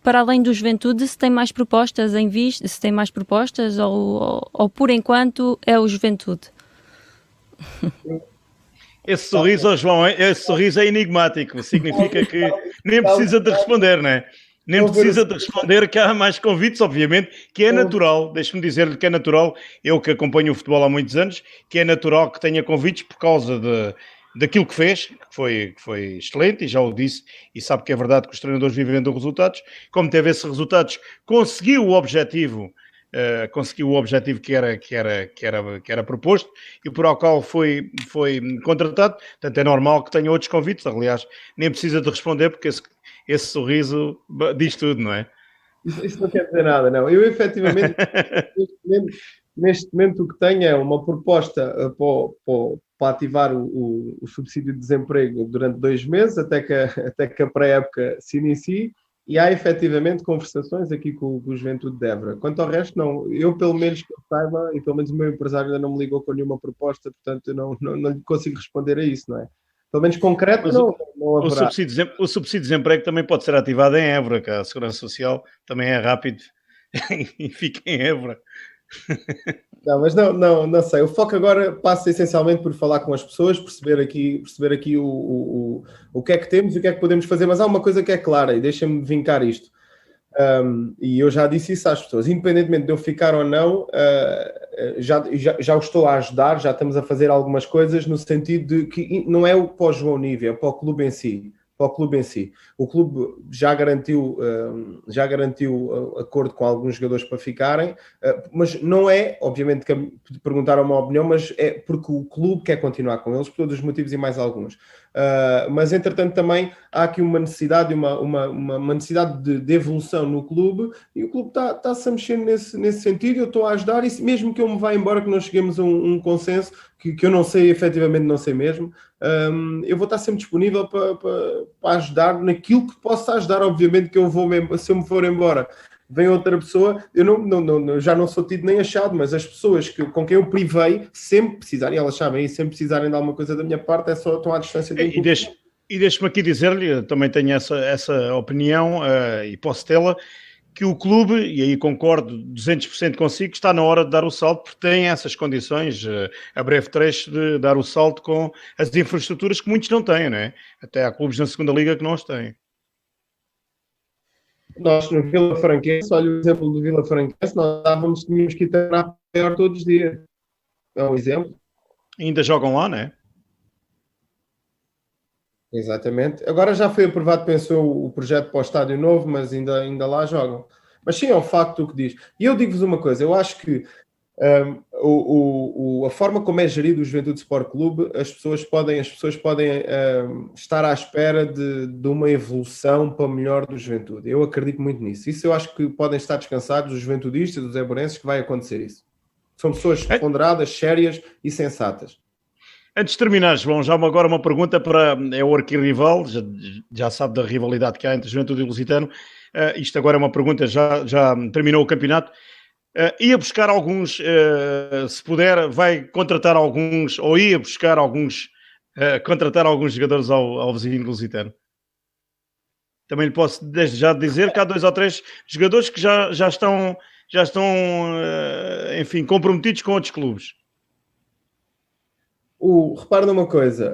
para além do Juventude, se tem mais propostas em vista, se tem mais propostas ou por enquanto é o Juventude. Esse sorriso, João, esse sorriso é enigmático, significa que nem precisa de responder, não é? Nem precisa de responder que há mais convites, obviamente, que é natural, deixe-me dizer-lhe que é natural, eu que acompanho o futebol há muitos anos, que é natural que tenha convites por causa daquilo que fez, que foi excelente, e já o disse, e sabe que é verdade que os treinadores vivem dos resultados. Como teve esses resultados, conseguiu o objetivo que era proposto e por ao qual foi contratado. Portanto, é normal que tenha outros convites. Aliás, nem precisa de responder, porque esse sorriso diz tudo, não é? Isso não quer dizer nada, não. Eu, efetivamente, neste momento o que tenho é uma proposta para ativar o subsídio de desemprego durante 2 meses, até que a pré-época se inicie, e há efetivamente conversações aqui com o Juventude de Évora. Quanto ao resto, não. Eu, pelo menos que eu saiba, e pelo menos o meu empresário ainda não me ligou com nenhuma proposta, portanto eu não lhe consigo responder a isso, não é? Pelo menos concreto, mas não haverá. O subsídio de desemprego também pode ser ativado em Évora, que a Segurança Social também é rápido e fica em Évora. Não, mas não sei. O foco agora passa essencialmente por falar com as pessoas, perceber aqui o que é que temos e o que é que podemos fazer. Mas há uma coisa que é clara, e deixa-me vincar isto. E eu já disse isso às pessoas, independentemente de eu ficar ou não, já o estou a ajudar, já estamos a fazer algumas coisas no sentido de que não é para o João Nívia, é para o clube em si. O clube já garantiu acordo com alguns jogadores para ficarem, mas não é, obviamente, que perguntaram uma opinião, mas é porque o clube quer continuar com eles, por todos os motivos e mais alguns. Mas, entretanto, também há aqui uma necessidade, uma necessidade de evolução no clube, e o clube está-se a mexer nesse sentido. Eu estou a ajudar, e mesmo que eu me vá embora, que não cheguemos a um consenso, que eu não sei, efetivamente não sei mesmo, eu vou estar sempre disponível para ajudar naquilo que possa ajudar. Obviamente que se eu me for embora, vem outra pessoa, eu já não sou tido nem achado, mas as pessoas com quem eu privei, sempre precisarem, elas sabem, sempre precisarem de alguma coisa da minha parte, é só estão à distância de mim. E deixe-me aqui dizer-lhe, também tenho essa opinião, e posso tê-la, que o clube, e aí concordo 200% consigo, está na hora de dar o salto, porque tem essas condições, a breve trecho, de dar o salto com as infraestruturas que muitos não têm, não é? Até há clubes na segunda liga que não as têm. Nós no Vila Franquense, olha o exemplo do Vila Franquense, tínhamos que ir treinar maior todos os dias. É um exemplo. Ainda jogam lá, não é? Exatamente. Agora já foi aprovado, pensou, o projeto para o estádio novo, mas ainda lá jogam. Mas sim, é o facto do que diz. E eu digo-vos uma coisa, eu acho que a forma como é gerido o Juventude Sport Clube, as pessoas podem estar à espera de uma evolução para melhor do Juventude. Eu acredito muito nisso. Isso eu acho que podem estar descansados os juventudistas, os eburenses, que vai acontecer isso. São pessoas ponderadas, sérias e sensatas. Antes de terminar, João, já agora uma pergunta é o arquirrival, já sabe da rivalidade que há entre Juventude e Lusitano. Isto agora é uma pergunta, já terminou o campeonato. Ia buscar alguns, se puder, vai contratar alguns, ou ia buscar alguns, contratar alguns jogadores ao vizinho Lusitano. Também lhe posso desde já dizer que há 2 ou 3 jogadores que já estão, enfim, comprometidos com outros clubes. Repara numa coisa,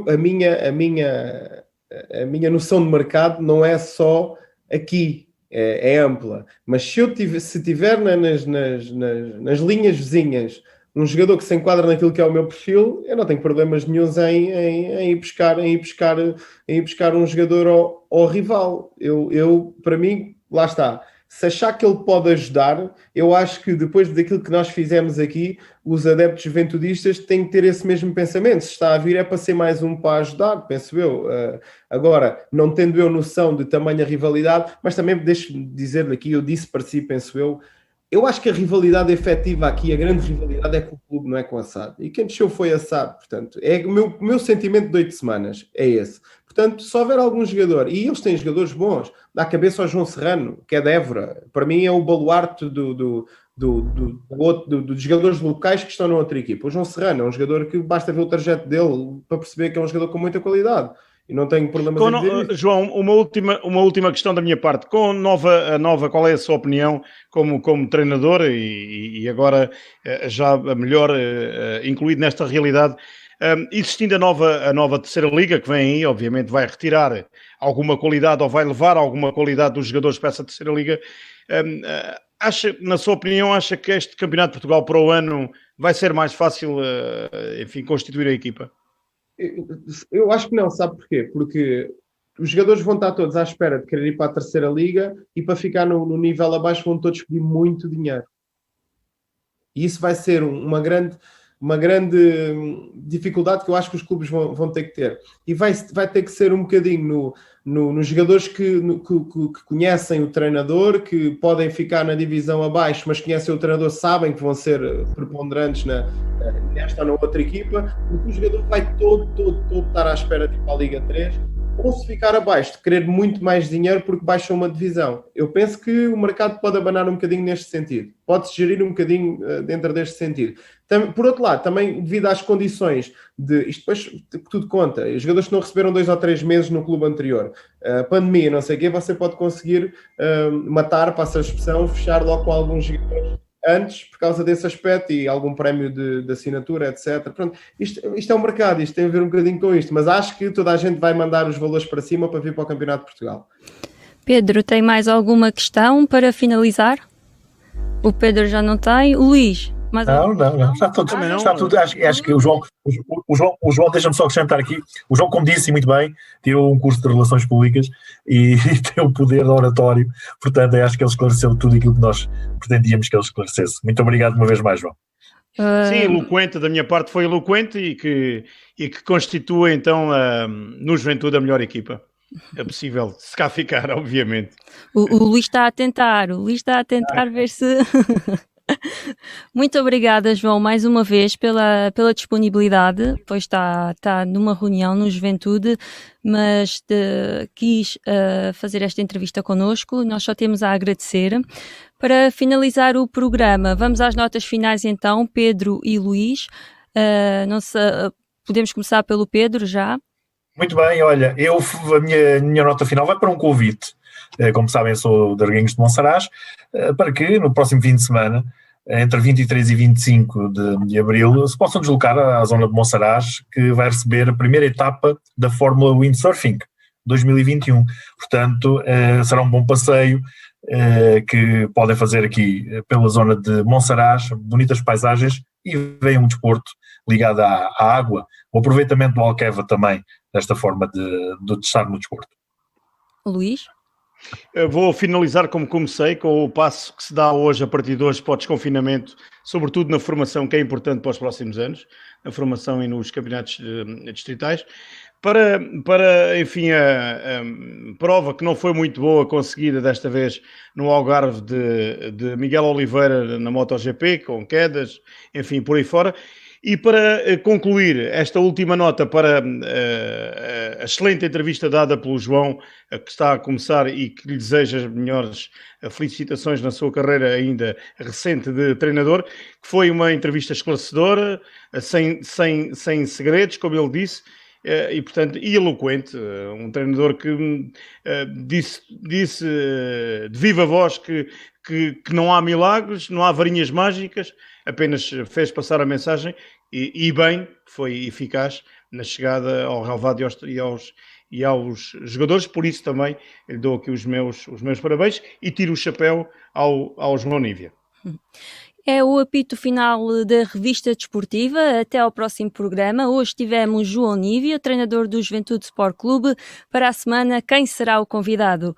a minha noção de mercado não é só aqui, é ampla, mas se tiver nas linhas vizinhas um jogador que se enquadra naquilo que é o meu perfil, eu não tenho problemas nenhuns em ir buscar um jogador ao rival. Para mim, lá está. Se achar que ele pode ajudar, eu acho que depois daquilo que nós fizemos aqui, os adeptos juventudistas têm que ter esse mesmo pensamento. Se está a vir é para ser mais um para ajudar, penso eu. Agora, não tendo eu noção de tamanha rivalidade, mas também deixe-me dizer-lhe aqui, eu disse para si, penso eu acho que a rivalidade efetiva aqui, a grande rivalidade é com o clube, não é com a SAD. E quem desceu foi a SAD, portanto. O meu sentimento de 8 semanas é esse. Portanto, se houver algum jogador, e eles têm jogadores bons, dá a cabeça ao João Serrano, que é de Évora. Para mim é o baluarte dos jogadores locais que estão na outra equipa. O João Serrano é um jogador que basta ver o trajeto dele para perceber que é um jogador com muita qualidade. E não tenho problemas em dizer isso. João, uma última questão da minha parte. Com a nova, qual é a sua opinião como treinador e agora já melhor incluído nesta realidade? Existindo a nova terceira liga que vem aí, obviamente vai retirar alguma qualidade ou vai levar alguma qualidade dos jogadores para essa terceira liga. na sua opinião, acha que este Campeonato de Portugal para o ano vai ser mais fácil, enfim, constituir a equipa? Eu acho que não, sabe porquê? Porque os jogadores vão estar todos à espera de querer ir para a terceira liga e para ficar no nível abaixo vão todos pedir muito dinheiro. E isso vai ser uma grande dificuldade que eu acho que os clubes vão ter que ter. E vai ter que ser um bocadinho nos jogadores que conhecem o treinador, que podem ficar na divisão abaixo, mas conhecem o treinador, sabem que vão ser preponderantes nesta ou na outra equipa, porque o jogador vai todo estar à espera de ir para a Liga 3, ou se ficar abaixo, de querer muito mais dinheiro porque baixa uma divisão. Eu penso que o mercado pode abanar um bocadinho neste sentido. Pode-se gerir um bocadinho dentro deste sentido. Por outro lado, também devido às condições isto depois tudo conta. Os jogadores que não receberam 2 ou 3 meses no clube anterior, a pandemia, não sei o quê, você pode conseguir matar, passa a expressão, fechar logo com alguns jogadores antes, por causa desse aspecto e algum prémio de assinatura, etc. Pronto, isto é um mercado, isto tem a ver um bocadinho com isto, mas acho que toda a gente vai mandar os valores para cima para vir para o Campeonato de Portugal. Pedro, tem mais alguma questão para finalizar? O Pedro já não tem. O Luís? Não. Está tudo. Acho que o João deixa-me só acrescentar aqui. O João, como disse muito bem, tirou um curso de Relações Públicas e tem o poder de oratório. Portanto, acho que ele esclareceu tudo aquilo que nós pretendíamos que ele esclarecesse. Muito obrigado uma vez mais, João. Sim, eloquente, da minha parte foi eloquente e que constitua então no Juventude a melhor equipa. É possível, se cá ficar, obviamente. O Luís está a tentar, ver se... Muito obrigada, João, mais uma vez pela disponibilidade, pois está numa reunião no Juventude, mas quis fazer esta entrevista connosco. Nós só temos a agradecer. Para finalizar o programa, vamos às notas finais então, Pedro e Luís. Podemos começar pelo Pedro já. Muito bem, olha, a minha nota final vai para um convite. Como sabem, eu sou de Arguinhos de Monsaraz, para que no próximo fim de semana, entre 23 e 25 de abril, se possam deslocar à zona de Monsaraz, que vai receber a primeira etapa da Fórmula Windsurfing 2021. Portanto, será um bom passeio que podem fazer aqui pela zona de Monsaraz, bonitas paisagens e vem um desporto ligado à água, o aproveitamento do Alqueva também, desta forma de estar no desporto. Luís? Eu vou finalizar como comecei, com o passo que se dá hoje, a partir de hoje, para o desconfinamento, sobretudo na formação, que é importante para os próximos anos, na formação e nos campeonatos distritais, para enfim, a prova que não foi muito boa conseguida desta vez no Algarve de Miguel Oliveira na MotoGP, com quedas, enfim, por aí fora. E para concluir esta última nota para a excelente entrevista dada pelo João, que está a começar e que lhe deseja as melhores felicitações na sua carreira ainda recente de treinador, que foi uma entrevista esclarecedora, sem segredos, como ele disse, e portanto eloquente, um treinador que disse de viva voz que não há milagres, não há varinhas mágicas, apenas fez passar a mensagem e bem, foi eficaz na chegada ao relvado e aos jogadores, por isso também lhe dou aqui os meus parabéns e tiro o chapéu ao João Nívia. É o apito final da revista desportiva. Até ao próximo programa. Hoje tivemos João Nívia, treinador do Juventude Sport Clube. Para a semana, quem será o convidado?